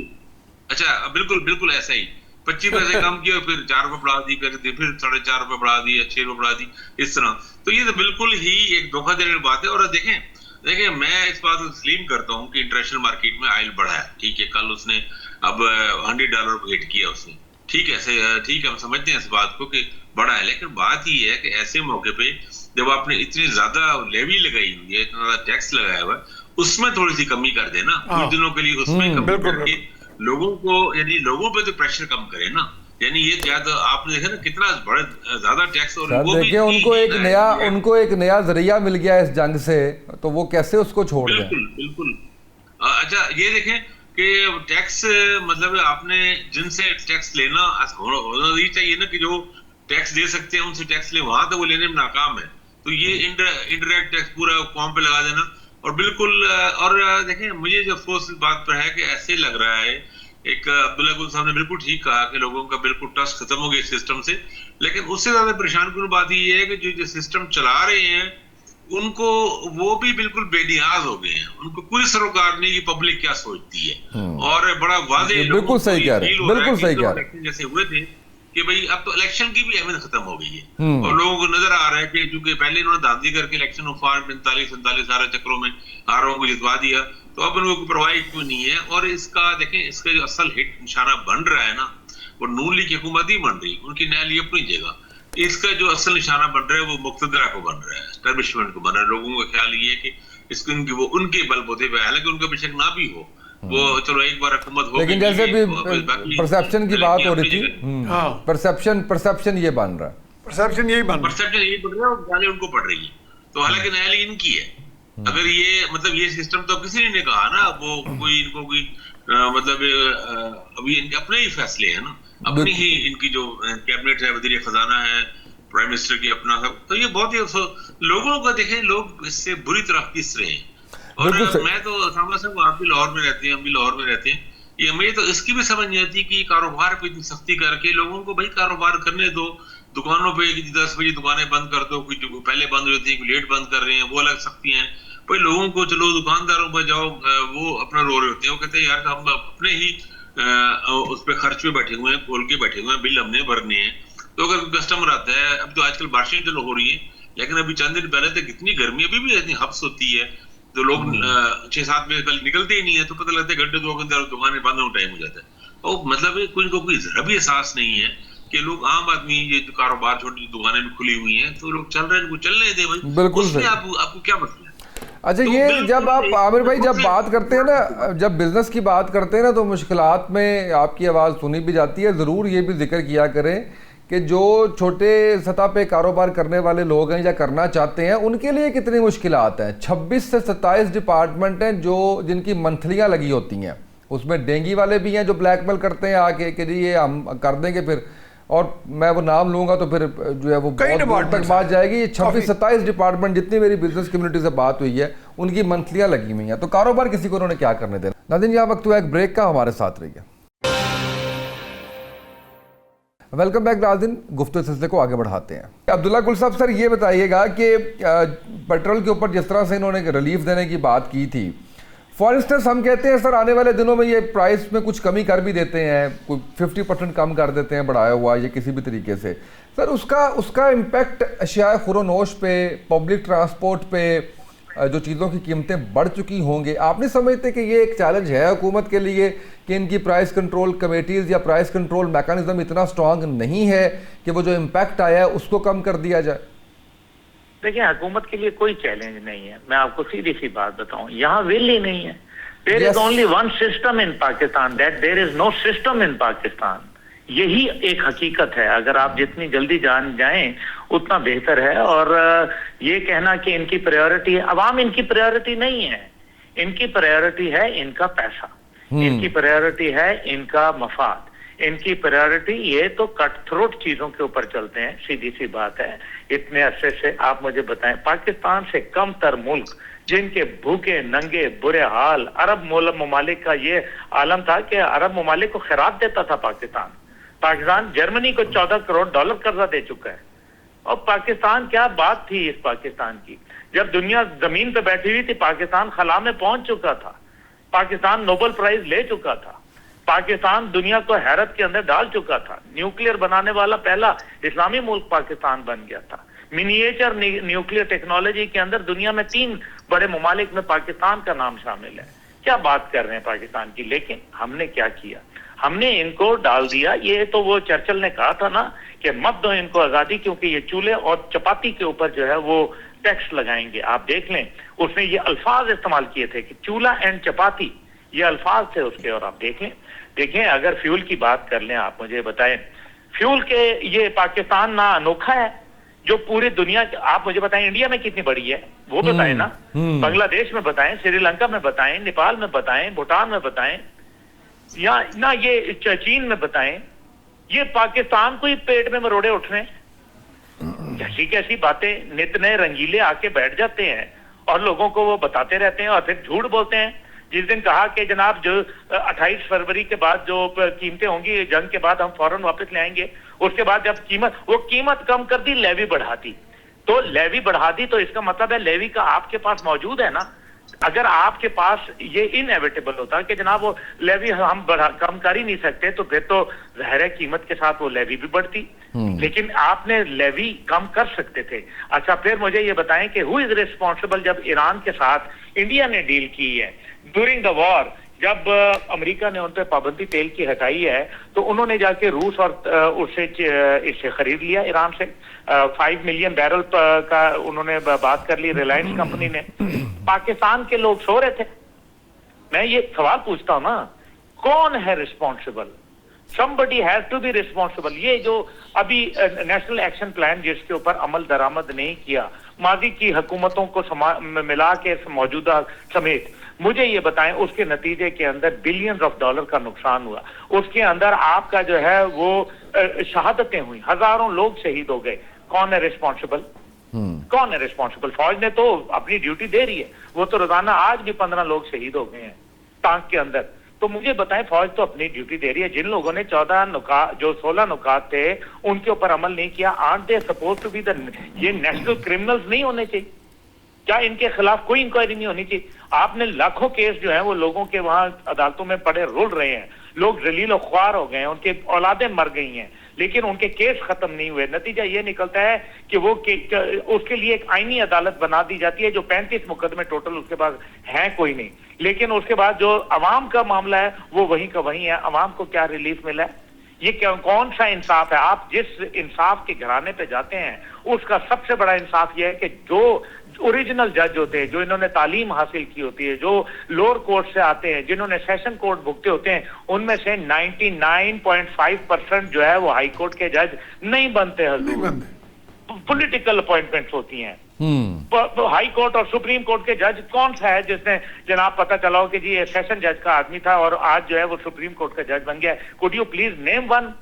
अच्छा, बिल्कुल बिल्कुल ऐसा ही 25 पैसे कम किए, फिर 4 रुपए बढ़ा दी, फिर 4.5 रुपए बढ़ा दी, 6 रुपए बढ़ा दी, इस तरह। तो ये तो बिल्कुल ही एक धोखा देने की बात है। और देखें मैं इस बात को तस्लीम करता हूँ कि इंटरनेशनल मार्केट में ऑयल बढ़ा है, ठीक है। कल उसने अब $100 को हिट किया उसने, ठीक है, ठीक है, हम समझते हैं इस बात को कि बड़ा है। लेकिन बात ये है कि ऐसे मौके पे जब आपने इतनी ज्यादा लेवी लगाई हुई है, इतना ज्यादा टैक्स लगाया हुआ है, उसमें थोड़ी सी कमी कर देना कुछ दिनों के लिए, उसमें कमी करके लोगों को, यानी लोगों पे तो प्रेशर कम करे ना। यानी ये ज्यादा आपने देखा ना कितना बड़ा ज्यादा टैक्स। और वो देखिए उनको एक नया जरिया मिल गया इस जंग से, तो वो कैसे उसको छोड़ दें? बिल्कुल बिल्कुल। अच्छा ये देखें कि टैक्स मतलब आपने जिनसे टैक्स लेना होना ही चाहिए ना, कि जो टैक्स दे सकते हैं उनसे टैक्स ले, वहां तो वो लेने में नाकाम है। तो ये इंडायरेक्ट टैक्स पूरा कॉम पे लगा देना। और बिल्कुल, और देखें मुझे जो अफसोस इस बात पर है कि ऐसे लग रहा है, एक अब्दुल्ला गुल साहब ने बिल्कुल ठीक कहा कि लोगों का बिल्कुल ट्रस्ट खत्म हो गया सिस्टम से। लेकिन उससे ज्यादा परेशान कुन बात ये है कि जो सिस्टम चला रहे हैं उनको, वो भी बिल्कुल बेनियाज हो गए हैं, उनको कोई सरोकार नहीं कि पब्लिक क्या सोचती है। और बड़ा वादे बिल्कुल सही कह रहे हैं, बिल्कुल सही कह रहे हैं। जैसे हुए थे कि भाई अब तो इलेक्शन की भी अहमियत खत्म हो गई है, और लोगों को नजर आ रहा है कि चूंकि पहले इन्होंने धांधली करके इलेक्शन में 45-47 सारे चक्रों में हारों को जितवा दिया, तो अब उनको परवाह क्यों नहीं है। और इसका देखें, इसका जो असल हिट निशाना बन रहा है ना, वो नून लीग की हुकूमत ही बन रही, उनकी न्याय अपनी जगह। इसका जो असल निशाना बन रहा है वो मुक्तदरा को बन रहा है, एस्टेब्लिशमेंट को बन रहा है। लोगों का ख्याल ये है कि इसको वो उनके बलबूते पे, हालांकि उनका बेशक ना भी हो, वो चलो एक बार हुकूमत हो, लेकिन जैसे भी परसेप्शन की बात हो रही थी, परसेप्शन ये बन रहा है, परसेप्शन यही बन रहा है, और गाली उनको पड़ रही है। तो हालांकि न्यायालय इनकी है। अगर ये मतलब ये सिस्टम तो किसी ने कहा ना, वो कोई इनको कोई मतलब अभी अपने ही फैसले है ना, अपनी ही इनकी जो कैबिनेट है, वजीर खजाना है, प्राइम मिनिस्टर की अपना सब, तो ये बहुत ही लोगों का देखें, लोग इससे बुरी तरह पिस रहे हैं। और मैं तो सामना साहब, आप भी लाहौर में रहते हैं, हम भी लाहौर में रहते हैं, ये मुझे तो इसकी भी समझ नहीं आती कि कारोबार पे इतनी सख्ती करके लोगों को भाई कारोबार करने दो। दुकानों पे 10 बजे दुकानें बंद कर दो, कुछ पहले बंद हो जाती है, लेट बंद कर रहे हैं, वो अलग सख्ती हैं। भाई लोगों को चलो दुकानदारों पर जाओ, वो अपना रो रहे होते हैं, वो कहते हैं यार हम अपने ही उस पर खर्च पे बैठे हुए हैं, खोल के बैठे हुए हैं, बिल हमने भरने हैं। तो अगर कस्टमर आता है, अब तो आजकल बारिशें चलो हो रही है, लेकिन अभी चंद दिन पहले तक इतनी गर्मी, अभी भी इतनी हब्स होती है, तो लोग 6-7 बजे कल निकलते ही नहीं है, तो पता लगता है घंटे 2 घंटे दुकानें बंद होने टाइम हो जाता है। और मतलब कोई जरा भी एहसास नहीं है कि लोग, आम आदमी, ये जो कारोबार छोटी दुकानें भी खुली हुई हैं, तो लोग चल रहे हैं, इनको चलने दें भाई। बिल्कुल उसमें आपको क्या मतलब है? अच्छा, तो ये जब आप आमिर भाई जब बात करते हैं ना, जब बिजनेस की बात करते हैं ना, तो मुश्किलात में आपकी आवाज़ सुनी भी जाती है। ज़रूर ये भी जिक्र किया करें कि जो छोटे सतह पे कारोबार करने वाले लोग हैं या करना चाहते हैं, उनके लिए कितनी मुश्किलात हैं। 26 से 27 डिपार्टमेंट हैं जिनकी मंथलियाँ लगी होती हैं, उसमें डेंगी वाले भी हैं जो ब्लैकमेल करते हैं आके कि जी ये हम कर देंगे, फिर और मैं वो नाम लूंगा तो फिर जो है वो बहुत दूर तक बात जाएगी। 26-27 डिपार्टमेंट, जितनी मेरी बिजनेस कम्युनिटी से बात हुई है, उनकी मंथलियाँ लगी हुई हैं, तो कारोबार किसी को उन्होंने क्या करने देना। नाज़रीन, यहाँ वक्त हुआ एक ब्रेक का, हमारे साथ रहिए। वेलकम बैक नाज़रीन, गुफ्तगू सिलसिले को आगे बढ़ाते हैं। अब्दुल्ला गुल साहब, सर ये बताइएगा कि पेट्रोल के ऊपर जिस तरह से इन्होंने रिलीफ देने की बात की थी, फॉर इंस्टेंस हम कहते हैं सर आने वाले दिनों में ये प्राइस में कुछ कमी कर भी देते हैं, कोई 50% कम कर देते हैं बढ़ाया हुआ या किसी भी तरीके से, सर उसका इम्पैक्ट अशियाए खुरोनोश पे, पब्लिक ट्रांसपोर्ट पे, जो चीज़ों की कीमतें बढ़ चुकी होंगे, आप नहीं समझते कि ये एक चैलेंज है हुकूमत के लिए कि इनकी प्राइस कंट्रोल कमेटीज़ या प्राइस कंट्रोल मैकेनिज्म इतना स्ट्रांग नहीं है कि वो जो इम्पैक्ट आया है उसको कम कर दिया जाए? देखिए, हुकूमत के लिए कोई चैलेंज नहीं है। मैं आपको सीधी सी बात बताऊं, यहाँ विल ही नहीं है। There is only one system in Pakistan, that there is no system in Pakistan. यही एक हकीकत है। अगर आप जितनी जल्दी जान जाएं उतना बेहतर है। और ये कहना कि इनकी प्रायोरिटी है, अवाम इनकी प्रायोरिटी नहीं है। इनकी प्रायोरिटी है इनका पैसा, इनकी प्रायोरिटी है इनका मफाद, इनकी प्रायोरिटी, ये तो कट थ्रोट चीजों के ऊपर चलते हैं। सीधी सी बात है। इतने अरसे से आप मुझे बताएं, पाकिस्तान से कम तर मुल्क जिनके भूखे नंगे बुरे हाल, अरब ममालिक का ये आलम था कि अरब ममालिक को खैरात देता था पाकिस्तान जर्मनी को $14 करोड़ कर्जा दे चुका है। और पाकिस्तान, क्या बात थी इस पाकिस्तान की, जब दुनिया जमीन पे बैठी हुई थी पाकिस्तान खला में पहुंच चुका था, पाकिस्तान नोबेल प्राइज ले चुका था, पाकिस्तान दुनिया को हैरत के अंदर डाल चुका था, न्यूक्लियर बनाने वाला पहला इस्लामी मुल्क पाकिस्तान बन गया था, मिनिएचर न्यूक्लियर टेक्नोलॉजी के अंदर दुनिया में 3 बड़े ममालिक में पाकिस्तान का नाम शामिल है। क्या बात कर रहे हैं पाकिस्तान की। लेकिन हमने क्या किया, हमने इनको डाल दिया। ये तो वो चर्चिल ने कहा था ना कि मत दो इनको आजादी, क्योंकि ये चूल्हे और चपाती के ऊपर जो है वो टैक्स लगाएंगे। आप देख लें, उसने ये अल्फाज इस्तेमाल किए थे कि चूल्हा एंड चपाती, ये अल्फाज थे उसके। और आप देखें अगर फ्यूल की बात कर लें, आप मुझे बताएं फ्यूल के ये पाकिस्तान ना अनोखा है जो पूरी दुनिया, आप मुझे बताएं इंडिया में कितनी बड़ी है वो बताएं ना, बांग्लादेश में बताएं, श्रीलंका में बताएं, नेपाल में बताएं, भूटान में बताएं, या ना ये चीन में बताएं। ये पाकिस्तान को ही पेट में मरोड़े उठ रहे हैं। कैसी कैसी बातें, नित नए रंगीले आके बैठ जाते हैं और लोगों को वो बताते रहते हैं और फिर झूठ बोलते हैं। जिस दिन कहा कि जनाब जो 28 फरवरी के बाद जो कीमतें होंगी जंग के बाद हम फौरन वापस ले आएंगे, उसके बाद जब कीमत कम कर दी, लेवी बढ़ा दी, तो इसका मतलब है लेवी का आपके पास मौजूद है ना। अगर आपके पास ये इनएविटेबल होता कि जनाब वो लेवी हम कम कर ही नहीं सकते, तो फिर तो ज़ाहिर है कीमत के साथ वो लेवी भी बढ़ती। लेकिन आपने लेवी कम कर सकते थे। अच्छा, फिर मुझे ये बताएं कि हु इज रिस्पॉन्सिबल जब ईरान के साथ इंडिया ने डील की है ड्यूरिंग द वॉर, जब अमेरिका ने उन पर पाबंदी तेल की हटाई है, तो उन्होंने जाके रूस और उससे इससे खरीद लिया ईरान से 5 मिलियन बैरल का उन्होंने बात कर ली रिलायंस कंपनी ने। पाकिस्तान के लोग सो रहे थे। मैं ये सवाल पूछता हूं ना, कौन है responsible? somebody has to be responsible। ये जो अभी नेशनल एक्शन प्लान जिसके ऊपर अमल दरामद नहीं किया, माजी की हुकूमतों को मिला के मौजूदा समेत, मुझे ये बताएं उसके नतीजे के अंदर बिलियंस ऑफ डॉलर का नुकसान हुआ। उसके अंदर आपका जो है वो शहादतें हुई, हजारों लोग शहीद हो गए। कौन है रिस्पॉन्सिबल? कौन है रिस्पॉन्सिबल? फौज ने तो अपनी ड्यूटी दे रही है, वो तो रोजाना आज भी 15 लोग शहीद हो गए हैं टांक के अंदर। तो मुझे बताएं, फौज तो अपनी ड्यूटी दे रही है। जिन लोगों ने 16 नुकात थे उनके ऊपर अमल नहीं किया, are they suppose to be the, ये नेशनल क्रिमिनल्स नहीं होने चाहिए? क्या इनके खिलाफ कोई इंक्वायरी नहीं होनी चाहिए? आपने लाखों केस जो है वो लोगों के वहां अदालतों में पड़े रुल रहे हैं, लोग जलील और ख्वार हो गए हैं, उनके औलादें मर गई हैं, लेकिन उनके केस खत्म नहीं हुए। नतीजा ये निकलता है कि वो उसके लिए एक आईनी अदालत बना दी जाती है, जो 35 मुकदमे टोटल उसके पास हैं कोई नहीं, लेकिन उसके बाद जो अवाम का मामला है वो वहीं का वहीं है। अवाम को क्या रिलीफ मिला है? ये कौन सा इंसाफ है? आप जिस इंसाफ के घराने पे जाते हैं उसका सबसे बड़ा इंसाफ यह है कि जो ओरिजिनल जज होते हैं, जो इन्होंने तालीम हासिल की होती है, जो लोअर कोर्ट से आते हैं, जिन्होंने सेशन कोर्ट भुगते होते हैं, उनमें से 99.5% जो है वो हाई कोर्ट के जज नहीं बनते। पॉलिटिकल अपॉइंटमेंट्स होती हैं। हाई कोर्ट और सुप्रीम कोर्ट के जज कौन सा है जिसने जनाब पता चला हो कि जी ये सेशन जज का आदमी था और आज जो है वो सुप्रीम कोर्ट का जज बन गया? Could you please name one?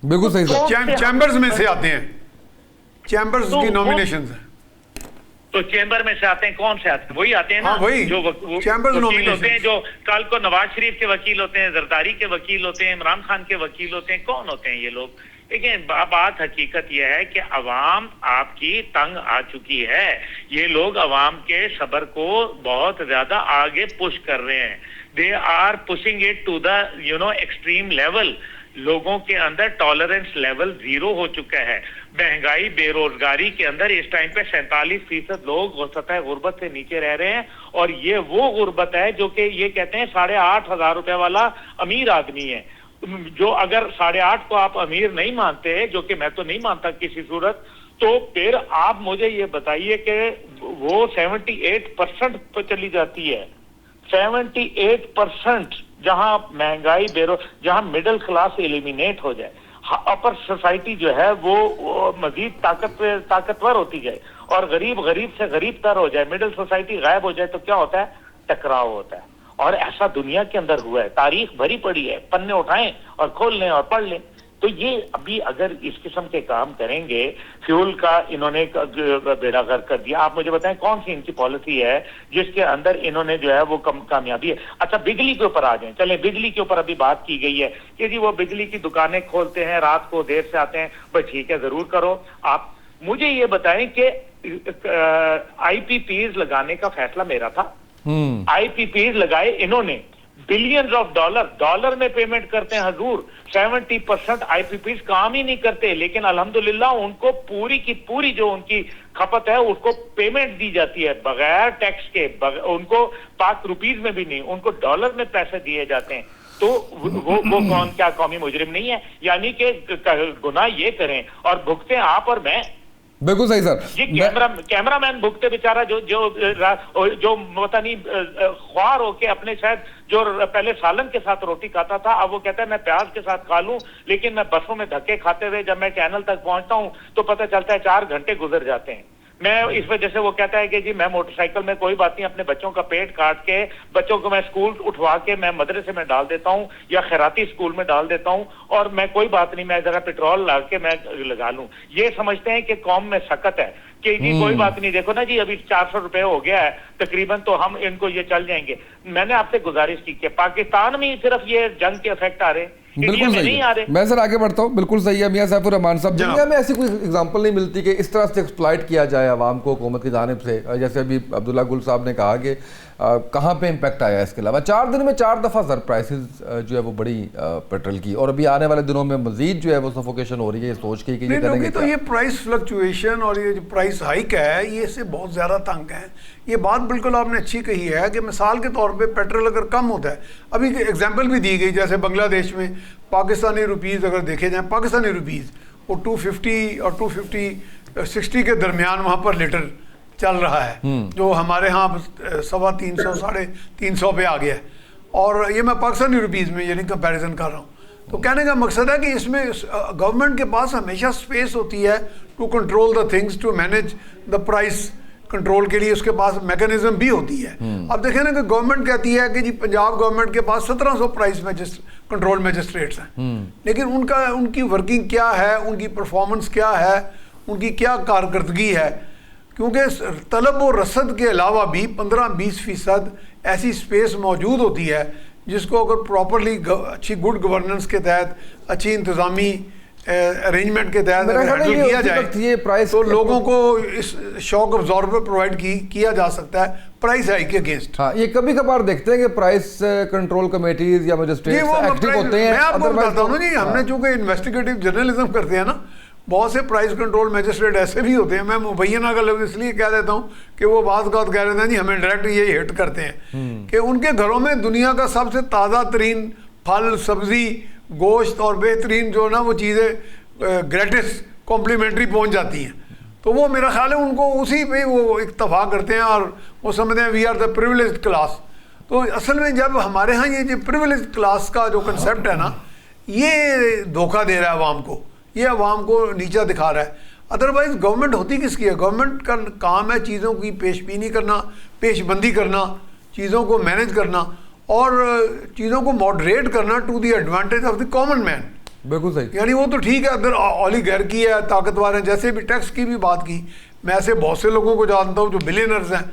बिल्कुल सही सर। चैम्बर्स में से आते हैं, चैम्बर्स की नॉमिनेशंस है, तो चैम्बर में से आते हैं। कौन से आते हैं? वही आते हैं ना, हाँ, वही जो वकील होते हैं, जो कल को नवाज शरीफ के वकील होते हैं, जरदारी के वकील होते हैं, इमरान खान के वकील होते हैं। कौन होते हैं ये लोग? लेकिन बात हकीकत यह है कि अवाम आपकी तंग आ चुकी है। ये लोग अवाम के सब्र को बहुत ज्यादा आगे पुश कर रहे हैं। They are pushing it to the extreme level. लोगों के अंदर टॉलरेंस लेवल 0 हो चुका है। महंगाई, बेरोजगारी के अंदर इस टाइम पे 47% लोग सतह गुर्बत से नीचे रह रहे हैं, और ये वो गुर्बत है जो कि ये कहते हैं 8,500 रुपए वाला अमीर आदमी है। जो अगर 8,500 को आप अमीर नहीं मानते, जो कि मैं तो नहीं मानता किसी सूरत, तो फिर आप मुझे ये बताइए कि वो 78% पर चली जाती है। 78% जहां महंगाई, जहां मिडिल क्लास एलिमिनेट हो जाए, अपर सोसाइटी जो है वो मजीद ताकतवर होती जाए और गरीब से गरीब तर हो जाए, मिडिल सोसाइटी गायब हो जाए, तो क्या होता है? टकराव होता है। और ऐसा दुनिया के अंदर हुआ है, तारीख भरी पड़ी है, पन्ने उठाएं और खोल लें और पढ़ लें। तो ये अभी अगर इस किस्म के काम करेंगे, फ्यूल का इन्होंने बेड़ा गर्क कर दिया। आप मुझे बताएं कौन सी इनकी पॉलिसी है जिसके अंदर इन्होंने जो है वो कामयाबी है। अच्छा, बिजली के ऊपर आ जाएं। चलें, बिजली के ऊपर अभी बात की गई है कि जी वो बिजली की दुकानें खोलते हैं, रात को देर से आते हैं। बस ठीक है, जरूर करो। आप मुझे ये बताएं कि IPPs लगाने का फैसला मेरा था। IPPs लगाए इन्होंने, बिलियंस ऑफ डॉलर में पेमेंट करते हैं हजूर। 70% IPPs काम ही नहीं करते, लेकिन अल्हम्दुलिल्लाह उनको पूरी की पूरी जो उनकी खपत है उसको पेमेंट दी जाती है बगैर टैक्स के, उनको पाक रुपीज में भी नहीं, उनको डॉलर में पैसे दिए जाते हैं। तो वो कौन, क्या कौमी मुजरिम नहीं है? यानी कि गुनाह ये करें और भुगते आप और मैं। बिल्कुल सही सर। जी, कैमरामैन भुगते बेचारा, जो पता नहीं ख्वार होके अपने शायद जो पहले सालन के साथ रोटी खाता था, अब वो कहता है मैं प्याज के साथ खा लूं, लेकिन मैं बसों में धक्के खाते हुए जब मैं चैनल तक पहुंचता हूं तो पता चलता है 4 घंटे गुजर जाते हैं। मैं इस वजह से वो कहता है कि जी मैं मोटरसाइकिल में कोई बात नहीं, अपने बच्चों का पेट काट के बच्चों को मैं स्कूल उठवा के मैं मदरसे में डाल देता हूं या खैराती स्कूल में डाल देता हूं, और मैं कोई बात नहीं, मैं जरा पेट्रोल ला के मैं लगा लूं। ये समझते हैं कि कौम में सकत है कि जी कोई बात नहीं, देखो ना जी अभी 400 रुपए हो गया है तकरीबन, तो हम इनको ये चल जाएंगे। मैंने आपसे गुजारिश की कि पाकिस्तान में सिर्फ ये जंग के इफेक्ट आ रहे, बिल्कुल सही है। मैं सर आगे बढ़ता हूँ। बिल्कुल सही है मियां सैफुर रहमान साहब, दुनिया में ऐसी कोई एग्जांपल नहीं मिलती कि इस तरह से एक्सप्लॉइट किया जाए आवाम को हुकूमत की जानिब से। जैसे अभी अब्दुल्ला गुल साहब ने कहा कि कहाँ पे इम्पैक्ट आया। इसके अलावा 4 दिन में 4 दफ़ा सर प्राइसेस जो है वो बड़ी पेट्रोल की, और अभी आने वाले दिनों में मजीद जो है वो सफोकेशन हो रही है, ये सोच के कि ये करेंगे। तो ये प्राइस फ्लक्चुएशन और ये जो प्राइस हाइक है ये इससे बहुत ज़्यादा तंग है। ये बात बिल्कुल आपने अच्छी कही है कि मिसाल के तौर पे पेट्रोल अगर कम होता है, अभी एग्जांपल भी दी गई, जैसे बांग्लादेश में पाकिस्तानी रुपीज़ अगर देखे जाएँ, पाकिस्तानी रुपीज़ वो 250 और 250-60 के दरमियान वहाँ पर लीटर चल रहा है, जो हमारे यहाँ 350 350 पे आ गया है। और ये मैं पाकिस्तानी रुपीज़ में यानी कंपैरिजन कर रहा हूँ। तो कहने का मकसद है कि इसमें गवर्नमेंट के पास हमेशा स्पेस होती है to control the things, to manage the price control के लिए उसके पास मैकेनिज्म भी होती है। अब देखें ना कि गवर्नमेंट कहती है कि जी पंजाब गवर्नमेंट के पास 1700 प्राइस कंट्रोल मैजिस्ट्रेट्स हैं, लेकिन उनकी वर्किंग क्या है, उनकी परफॉर्मेंस क्या है, उनकी क्या कारकर्दगी है, क्योंकि तलब और रसद के अलावा भी 15-20% ऐसी स्पेस मौजूद होती है जिसको अगर प्रॉपरली अच्छी गुड गवर्नेंस के तहत, अच्छी इंतज़ामी अरेंजमेंट के तहत हैंडल किया जाए तो लोगों को इस शॉक अब्जॉर्बर प्रोवाइड किया जा सकता है प्राइस हाइक के अगेंस्ट। हाँ, ये कभी कभार देखते हैं कि प्राइस कंट्रोल कमेटीज या मजिस्ट्रेट्स एक्टिव होते हैं। मैं आपको बताता हूँ जी, हमने चूंकि इन्वेस्टिगेटिव जर्नलिज्म करते हैं ना, बहुत से प्राइस कंट्रोल मैजिस्ट्रेट ऐसे भी होते हैं। मैं मुबैना का लफ्ज़ इसलिए कह देता हूँ कि वो बात कह रहे हैं जी हमें डायरेक्ट ये हिट करते हैं कि उनके घरों में दुनिया का सबसे ताज़ा तरीन फल, सब्ज़ी, गोश्त और बेहतरीन जो ना वो चीज़ें ग्रेटिस कॉम्प्लीमेंट्री पहुंच जाती हैं। तो वो मेरा ख्याल है उनको उसी पे वो इक्तफा करते हैं और वो समझते हैं we are the privileged class. तो असल में जब हमारे यहाँ ये जो प्रिविलेज्ड क्लास का जो कंसेप्ट है ना, ये धोखा दे रहा है आवाम को, ये आवाम को नीचा दिखा रहा है। अदरवाइज गवर्नमेंट होती किसकी है? गवर्नमेंट का काम है चीज़ों की पेशबीनी करना, पेशबंदी करना, चीज़ों को मैनेज करना और चीज़ों को मॉडरेट करना to the advantage of the common man. बिल्कुल सही। यानी वो तो ठीक है अगर ओलिगार्की है, ताकतवर है, जैसे भी टैक्स की भी बात की, मैं ऐसे बहुत से लोगों को जानता हूँ जो बिलियनर्स हैं,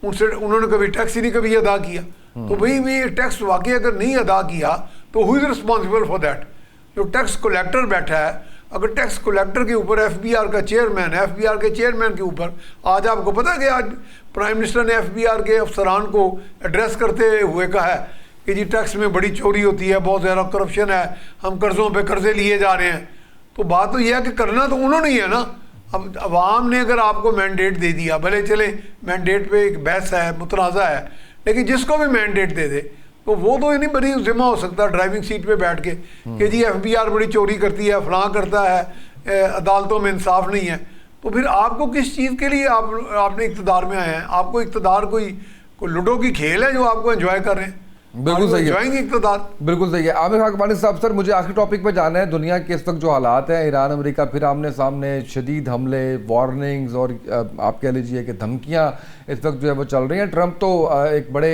उनसे उन्होंने कभी टैक्स ही नहीं कभी अदा किया। तो भाई टैक्स वाकई अगर नहीं अदा किया तो who is responsible for that? जो टैक्स कलेक्टर बैठा है, अगर टैक्स कलेक्टर के ऊपर FBR का चेयरमैन है, FBR के चेयरमैन के ऊपर आज आपको पता है कि आज प्राइम मिनिस्टर ने FBR के अफसरान को एड्रेस करते हुए कहा है कि जी टैक्स में बड़ी चोरी होती है, बहुत ज़्यादा करप्शन है, हम कर्ज़ों पे कर्ज़े लिए जा रहे हैं। तो बात तो यह है कि करना तो उन्होंने ही है ना। अब अवाम ने अगर आपको मैंडेट दे दिया, भले चले मैंडेट पे एक बहस है, मुतनाज़ा है, लेकिन जिसको भी मैंडेट दे दे तो वो तो नहीं बड़ी जिम्मा हो सकता ड्राइविंग सीट पे बैठ के कि जी FBR बड़ी चोरी करती है, फलां करता है, अदालतों में इंसाफ नहीं है। तो फिर आपको किस चीज़ के लिए आपने इक़्तिदार में आए हैं? आपको इक़्तिदार कोई लूडो की खेल है जो आपको एंजॉय कर रहे हैं? बिल्कुल सही है, जाएंगे इक़्तिदार। बिल्कुल सही है। आमिर खाकवानी साहब, सर मुझे आखिरी टॉपिक पे जाना है। दुनिया के इस वक्त जो हालात हैं, ईरान अमेरिका फिर आमने सामने, शदीद हमले, वार्निंग्स और आप कह लीजिए कि धमकियां इस वक्त जो है वो चल रही हैं। ट्रंप तो एक बड़े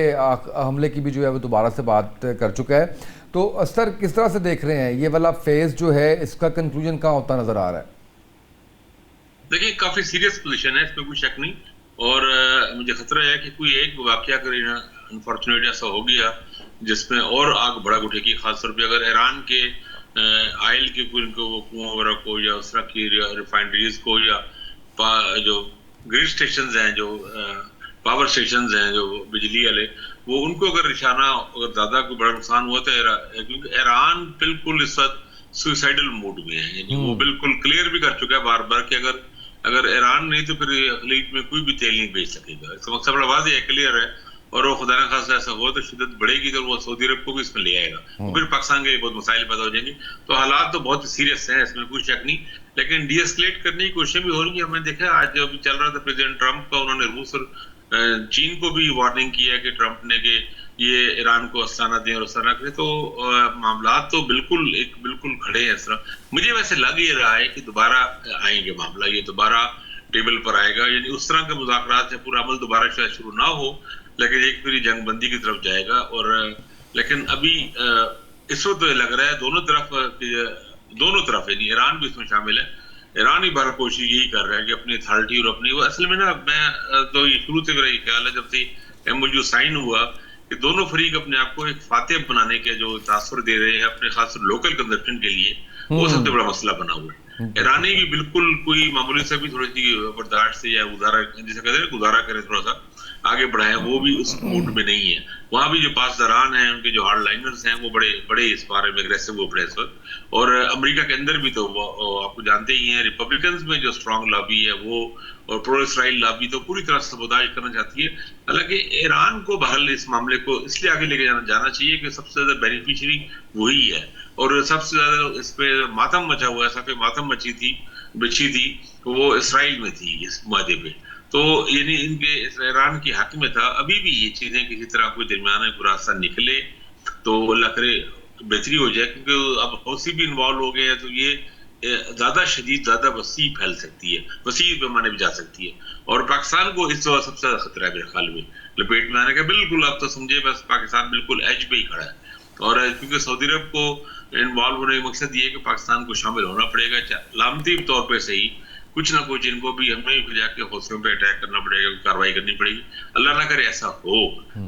हमले की भी जो है वो दोबारा से बात कर चुका है। तो सर किस तरह से देख रहे हैं ये वाला फेज जो है, इसका कंक्लूजन कहाँ होता नजर आ रहा है? देखिए, काफी सीरियस पोजीशन है, इसमें कोई शक नहीं। और मुझे खतरा है कि कोई एक वाकया करें ना, अनफॉर्चुनेट ऐसा हो गया जिसमें और आग भड़क उठेगी। खासतौर पे अगर ईरान के आयल के कुओं वगैरह को या उस तरह की रिफाइनरीज को या जो ग्रिड स्टेशन हैं, जो पावर स्टेशन हैं जो बिजली वाले, वो उनको अगर निशाना अगर ज्यादा कोई बड़ा नुकसान हुआ तो क्योंकि ईरान बिल्कुल इस वक्त सुसाइडल मूड में है। यानी वो बिल्कुल क्लियर भी कर चुका है बार बार कि अगर ईरान नहीं तो फिर खलीज में कोई भी तेल नहीं बेच सकेगा। इसका मकसद बड़ा वाज़ेह है, क्लियर है। और वो खुदा न खासा ऐसा हो तो शिद्दत बढ़ेगी तो वो सऊदी अरब को भी इसमें ले आएगा, फिर पाकिस्तान के लिए बहुत मसाइल पैदा हो जाएंगे। तो हालात तो बहुत सीरियस हैं, इसमें कोई शक नहीं। लेकिन डीएस्केलेट करने की कोशिशें भी हो रही है। हमने देखा आज जो अभी चल रहा था प्रेसिडेंट ट्रंप का, उन्होंने रूस और चीन को भी वार्निंग किया कि ट्रंप ने कि ये ईरान को अस्ताना दें और अस्ताना करें। तो मामला तो बिल्कुल खड़े हैं इस तरह। मुझे वैसे लग ये रहा है कि दोबारा आएंगे मामला, ये दोबारा टेबल पर आएगा। यानी उस तरह के मुज़ाकरात से पूरा अमल दोबारा शायद शुरू ना हो, लेकिन एक फिर जंग बंदी की तरफ जाएगा। और लेकिन अभी इस वक्त लग रहा है दोनों तरफ यानी ईरान भी इसमें शामिल है। ईरान ही बार कोशिश यही कर रहा है कि अपनी अथॉरिटी और अपनी, वो असल में ना, मैं तो ये शुरू से मेरा ये ख्याल है, जब से MOU साइन हुआ कि दोनों फरीक अपने आप को एक फातेह बनाने के जो तासुर दे रहे हैं अपने खास लोकल कंजप्शन के लिए, वो सबसे बड़ा मसला बना हुआ है। ईरानी भी बिल्कुल कोई मामूली से भी थोड़ी सी बर्दाश्त से या गुजारा, जैसे कहते हैं गुजारा करें, थोड़ा सा आगे बढ़ाए, वो भी उस मूड में नहीं है। वहां भी जो पासदारान हैं, उनके जो हार्ड लाइनर्स हैं, वो बड़े इस बारे में एग्रेसिव हो पड़े इस वक्त। और अमेरिका के अंदर भी तो आपको जानते ही हैं, रिपब्लिकन्स में जो स्ट्रॉन्ग लॉबी है वो, और प्रो इसराइल लॉबी तो पूरी तरह से सबोदाज करना चाहती है। हालांकि ईरान को बहरहाल इस मामले को इसलिए आगे लेके जाना चाहिए कि सबसे ज्यादा बेनिफिशियरी वही है। और सबसे ज्यादा इस पे मातम मचा हुआ है, सफ़े मातम बिछी थी वो इसराइल में थी इस मादे पे। तो यानी इनके ईरान की हक में था। अभी भी ये चीजें किसी तरह कोई दरमियाना कोई रास्ता निकले तो अल्लाह करे बेहतरी हो जाए, क्योंकि अब हौसी भी इन्वॉल्व हो गए हैं, तो ये ज्यादा शदीद, ज्यादा वसी फैल सकती है, वसी पैमाने भी जा सकती है। और पाकिस्तान को इस वक्त सबसे ज्यादा खतरा है मेरे ख्याल में लपेट में आने का। बिल्कुल आप तो समझे, बस पाकिस्तान बिल्कुल एज पे ही खड़ा है। और क्योंकि सऊदी अरब को इन्वॉल्व होने का मकसद ये है कि पाकिस्तान को शामिल होना पड़ेगा, लामती तौर पर सही, कुछ ना कुछ इनको भी हमें भी जाके हौसलों पे अटैक करना पड़ेगा, कार्रवाई करनी पड़ेगी। अल्लाह ना करे ऐसा हो।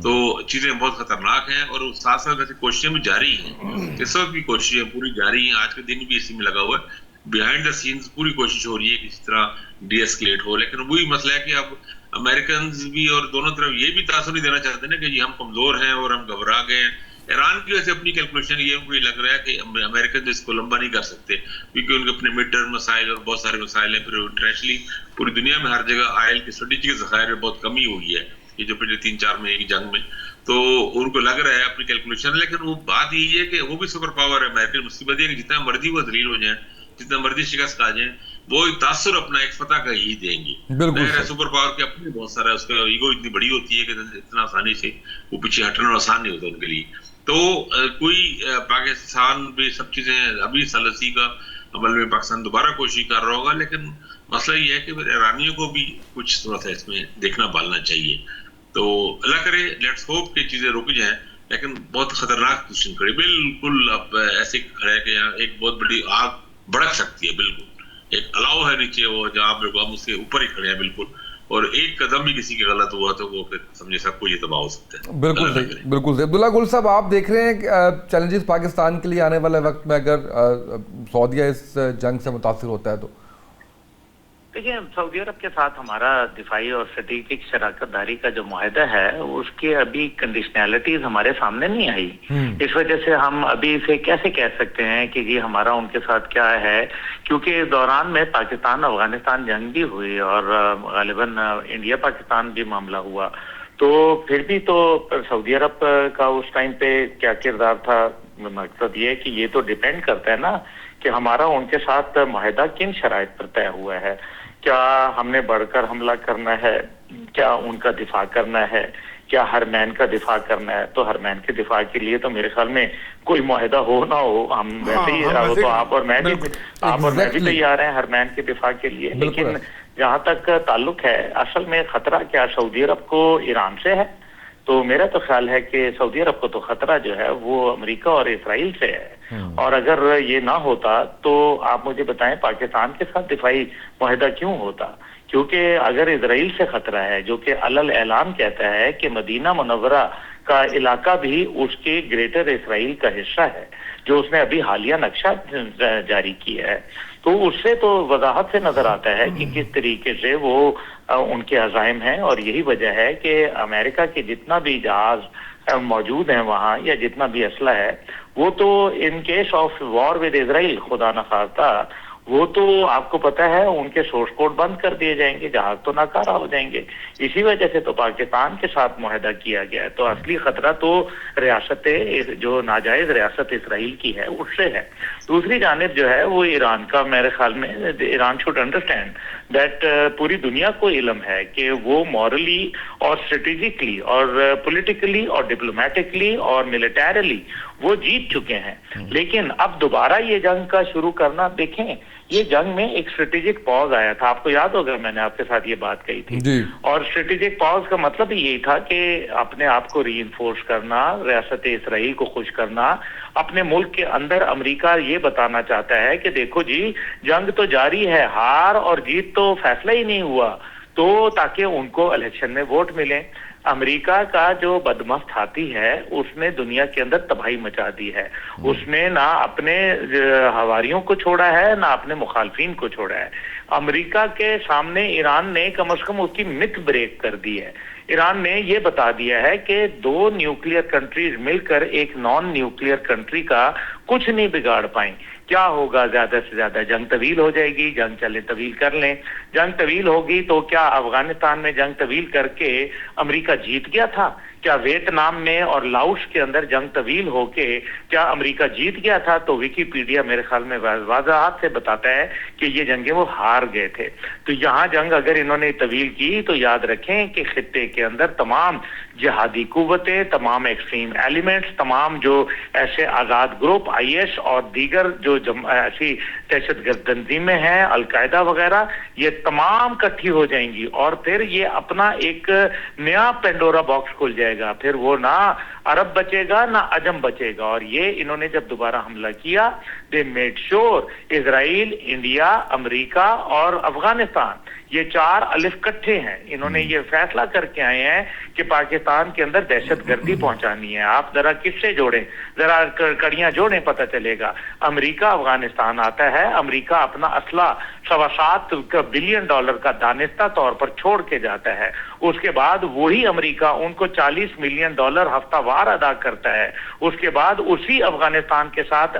तो चीजें बहुत खतरनाक हैं। और साथ साथ वैसे कोशिशें भी जारी हैं, इस वक्त भी कोशिशें पूरी जारी हैं, आज के दिन भी इसी में लगा हुआ है। बिहाइंड द सीन्स पूरी कोशिश हो रही है कि इस तरह डीएस्केलेट हो। लेकिन वही मसला है कि अब अमेरिकन भी और दोनों तरफ ये भी तासुर नहीं देना चाहते ना कि जी हम कमजोर हैं और हम घबरा गए हैं। ईरान की वजह से अपनी कैलकुलेशन ये उनको लग रहा है कि अमेरिकन इसको लंबा नहीं कर सकते, क्योंकि उनके अपने मिड टर्म मसाइल और बहुत सारे मसाइल हैं। फिर इंटरनेशनली पूरी दुनिया में हर जगह ऑयल की स्ट्रेटेजिक ज़खायर में बहुत कमी हुई है ये जो पिछले 3-4 महीने की जंग में। तो उनको लग रहा है अपनी कैलकुलेशन। लेकिन वो बात यही है कि वो भी सुपर पावर है। अमेरिकन मुसीबत है कि जितना मर्जी वो दलील हो जाए, जितना मर्जी शिकस्त खा जाए, वो तासुर अपना एक फतह का ही देंगे। सुपर पावर के अपने बहुत सारा, उसका ईगो इतनी बड़ी होती है कि इतना आसानी से वो पीछे हटना आसान नहीं होता उनके लिए। तो कोई पाकिस्तान भी सब चीजें अभी सलसी का अमल में पाकिस्तान दोबारा कोशिश कर रहा होगा। लेकिन मसला ये है कि फिर ईरानियों को भी कुछ थोड़ा सा इसमें देखना पालना चाहिए। तो अल्लाह करे, लेट्स होप कि चीजें रुक जाएं। लेकिन बहुत खतरनाक पोजीशन खड़ी, बिल्कुल अब ऐसे खड़ा है कि यहाँ एक बहुत बड़ी आग भड़क सकती है। बिल्कुल एक अलाव है नीचे, वो जहाँ पे हम उसके ऊपर ही खड़े हैं बिल्कुल। और एक कदम भी किसी के गलत हुआ तो वो फिर समझे सबको ये तबाह हो सकता है। बिल्कुल सही, बिल्कुल सही। अब्दुल्ला गुल साहब, आप देख रहे हैं चैलेंजेस पाकिस्तान के लिए आने वाले वक्त में अगर सऊदीया इस जंग से मुतासिर होता है तो? देखिए, सऊदी अरब के साथ हमारा दिफाई और स्ट्रेटेजिक शराकतदारी का जो मुआहदा है, उसके अभी कंडीशनैलिटीज हमारे सामने नहीं आई। इस वजह से हम अभी इसे कैसे कह सकते हैं कि जी हमारा उनके साथ क्या है, क्योंकि इस दौरान में पाकिस्तान अफगानिस्तान जंग भी हुई और गालिबन इंडिया पाकिस्तान भी मामला हुआ। तो फिर भी तो सऊदी अरब का उस टाइम पे क्या किरदार था? मकसद ये है कि ये तो डिपेंड करता है ना कि हमारा उनके साथ मुआहदा किन शराइत पर तय हुआ है। क्या हमने बढ़कर हमला करना है, क्या उनका दिफा करना है, क्या हरमैन का दिफा करना है, तो हरमैन के दिफा के लिए तो मेरे ख्याल में कोई मुआहदा हो ना हो, हम वैसे ही वो तो आप और मैं भी तैयार हैं हरमैन के दिफा के लिए। लेकिन जहां तक ताल्लुक है, असल में खतरा क्या सऊदी अरब को ईरान से है? तो मेरा तो ख्याल है कि सऊदी अरब को तो खतरा जो है वो अमेरिका और इसराइल से है। और अगर ये ना होता तो आप मुझे बताएं पाकिस्तान के साथ दिफाई मुआहदा क्यों होता? क्योंकि अगर इसराइल से खतरा है, जो कि अलल ऐलान कहता है कि मदीना मुनव्वरा का इलाका भी उसके ग्रेटर इसराइल का हिस्सा है, जो उसने अभी हालिया नक्शा जारी किया है, तो उससे तो वजाहत से नजर आता है कि किस तरीके से वो उनके अज़ाइम हैं। और यही वजह है कि अमेरिका के जितना भी जहाज मौजूद हैं वहाँ, या जितना भी असला है, वो तो in case of war with Israel खुदा न खास्ता वो तो आपको पता है उनके सोर्स कोड बंद कर दिए जाएंगे, जहाज तो नाकारा हो जाएंगे। इसी वजह से तो पाकिस्तान के साथ मुआहदा किया गया है। तो असली खतरा तो रियासत जो नाजायज रियासत इसराइल की है उससे है। दूसरी जानिब जो है वो ईरान का, मेरे ख्याल में ईरान शुड अंडरस्टैंड दैट पूरी दुनिया को इल्म है कि वो मॉरली और स्ट्रेटेजिकली और पॉलिटिकली और डिप्लोमेटिकली और मिलिटरली वो जीत चुके हैं। लेकिन अब दोबारा ये जंग का शुरू करना, देखें ये जंग में एक स्ट्रेटेजिक पॉज आया था, आपको याद होगा मैंने आपके साथ ये बात कही थी। और स्ट्रेटेजिक पॉज का मतलब यही था कि अपने आप को रीइंफोर्स करना, रियासत इसराइल को खुश करना, अपने मुल्क के अंदर अमेरिका ये बताना चाहता है कि देखो जी जंग तो जारी है, हार और जीत तो फैसला ही नहीं हुआ, तो ताकि उनको इलेक्शन में वोट मिले। अमेरिका का जो बदमस्त हाथी है उसने दुनिया के अंदर तबाही मचा दी है। उसने ना अपने हवारियों को छोड़ा है, ना अपने मुखालफिन को छोड़ा है। अमेरिका के सामने ईरान ने कम से कम उसकी मिथ ब्रेक कर दी है। ईरान ने ये बता दिया है कि दो न्यूक्लियर कंट्रीज मिलकर एक नॉन न्यूक्लियर कंट्री का कुछ नहीं बिगाड़ पाई। क्या होगा? ज्यादा से ज्यादा जंग तवील हो जाएगी, जंग चले तवील कर लें। जंग तवील होगी तो क्या अफगानिस्तान में जंग तवील करके अमेरिका जीत गया था? क्या वियतनाम में और लाओस के अंदर जंग तवील होके क्या अमेरिका जीत गया था? तो विकिपीडिया मेरे ख्याल में वाज़ाहत से बताता है कि ये जंगें वो हार गए थे। तो यहाँ जंग अगर इन्होंने तवील की तो याद रखें कि खित्ते के अंदर तमाम जिहादी कुव्वतें, तमाम एक्सट्रीम एलिमेंट्स, तमाम जो ऐसे आज़ाद ग्रुप IS और दीगर जो ऐसी दहशतगर्द तंजीमें हैं, अलकायदा वगैरह, ये तमाम इकट्ठी हो जाएंगी और फिर ये अपना एक नया पेंडोरा बॉक्स खुल जाएगा। फिर वो ना अरब बचेगा ना अजम बचेगा। और ये इन्होंने जब दोबारा हमला किया, they made sure Israel, India, America और अफगानिस्तान, ये चार अलिफ इकट्ठे हैं। इन्होंने ये फैसला करके आए हैं कि पाकिस्तान के अंदर दहशतगर्दी पहुंचानी है। आप जरा किससे जोड़ें, जरा कड़ियां जोड़ें, पता चलेगा। अमेरिका अफगानिस्तान आता है, अमेरिका अपना असला $7.25 बिलियन का दानिस्ता तौर पर छोड़ के जाता है। उसके बाद वही अमेरिका उनको $40 मिलियन हफ्तावार अदा करता है। उसके बाद उसी अफगानिस्तान के साथ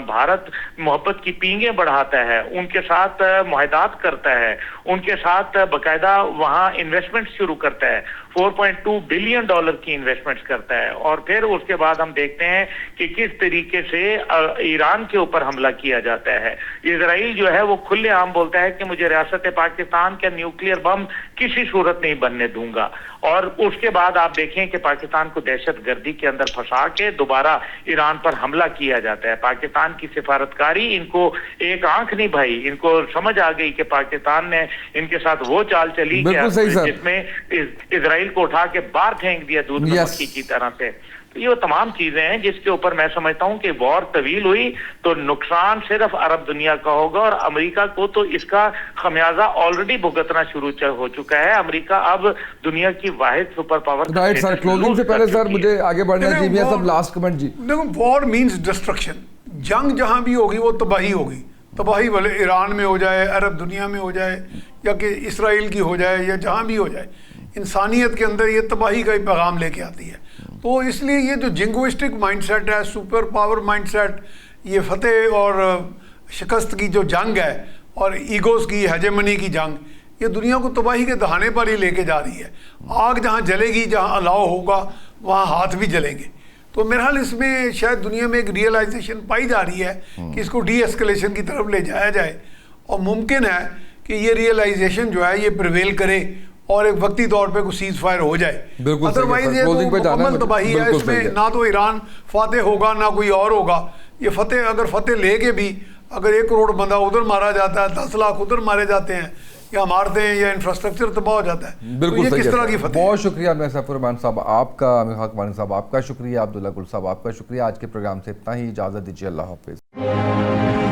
भारत मोहब्बत की पींगे बढ़ाता है, उनके साथ मुआहदात करता है, उनके साथ बकायदा वहां इन्वेस्टमेंट शुरू करता है, $4.2 बिलियन की इन्वेस्टमेंट्स करता है। और फिर उसके बाद हम देखते हैं कि किस तरीके से ईरान के ऊपर हमला किया जाता है। इजराइल जो है वो खुलेआम बोलता है कि मुझे रियासत पाकिस्तान का न्यूक्लियर बम किसी सूरत नहीं बनने दूंगा। और उसके बाद आप देखें कि पाकिस्तान को दहशतगर्दी के अंदर फंसा के दोबारा ईरान पर हमला किया जाता है। पाकिस्तान की सिफारतकारी इनको एक आंख नहीं भाई, इनको समझ आ गई कि पाकिस्तान ने इनके साथ वो चाल चली जिसमें इजराइल को उठा के बाहर फेंक दिया दूध में मक्खी की तरह से। तो ये वो तमाम चीजें हैं जिसके ऊपर मैं समझता हूं कि वॉर तवील हुई तो नुकसान सिर्फ अरब दुनिया का होगा और अमेरिका को तो इसका खमियाजा ऑलरेडी भुगतना शुरू हो चुका है। अमेरिका अब दुनिया की वाहिद super power. Right sir, closing से पहले सर मुझे आगे बढ़ना है जी, मियां साहब लास्ट कमेंट जी। देखो, वॉर मींस डिस्ट्रक्शन। जंग जहां भी होगी वो तबाही होगी। तबाही भले ईरान में हो जाए, अरब दुनिया में हो जाए, या कि इसराइल की हो जाए, या जहां भी हो जाए, इंसानियत के अंदर ये तबाही का ही पैगाम लेके आती है। तो इसलिए ये जो जिंगुइस्टिक माइंडसेट है, सुपर पावर माइंडसेट, ये फतेह और शिकस्त की जो जंग है और ईगोस की हेजेमनी की जंग, ये दुनिया को तबाही के दहाने पर ही लेके जा रही है। आग जहाँ जलेगी, जहाँ अलाव होगा, वहाँ हाथ भी जलेंगे। तो मेरे ख्याल इसमें शायद दुनिया में एक रियलाइजेशन पाई जा रही है कि इसको डी एस्केलेशन की तरफ ले जाया जाए। और मुमकिन है कि ये रियलाइजेशन जो है ये प्रिवेल करे और एक वक्ती तौर पे कोई सीज फायर हो जाए। बिल्कुल सही है अदरवाइज सर, ये closing पे तो जाना है मुकम्मल मुझे। तबाही है, बिल्कुल सही है। इसमें ना तो ईरान फातेह होगा ना कोई और होगा। ये फतेह अगर फतेह लेके भी अगर 1 करोड़ बंदा उधर मारा जाता है, 10 लाख उधर मारे जाते हैं या मारते हैं या इंफ्रास्ट्रक्चर तबाह हो जाता है, तो बिल्कुल ये सही किस है तरह की सर। फतेह? बहुत शुक्रिया मैं सफर रहमान साहब आपका, आमिर खान अकबानी साहब आपका शुक्रिया, अब्दुल्ला गुल साहब आपका शुक्रिया। आज के प्रोग्राम से इतना ही, इजाज़त दीजिए, अल्लाह हाफिज़।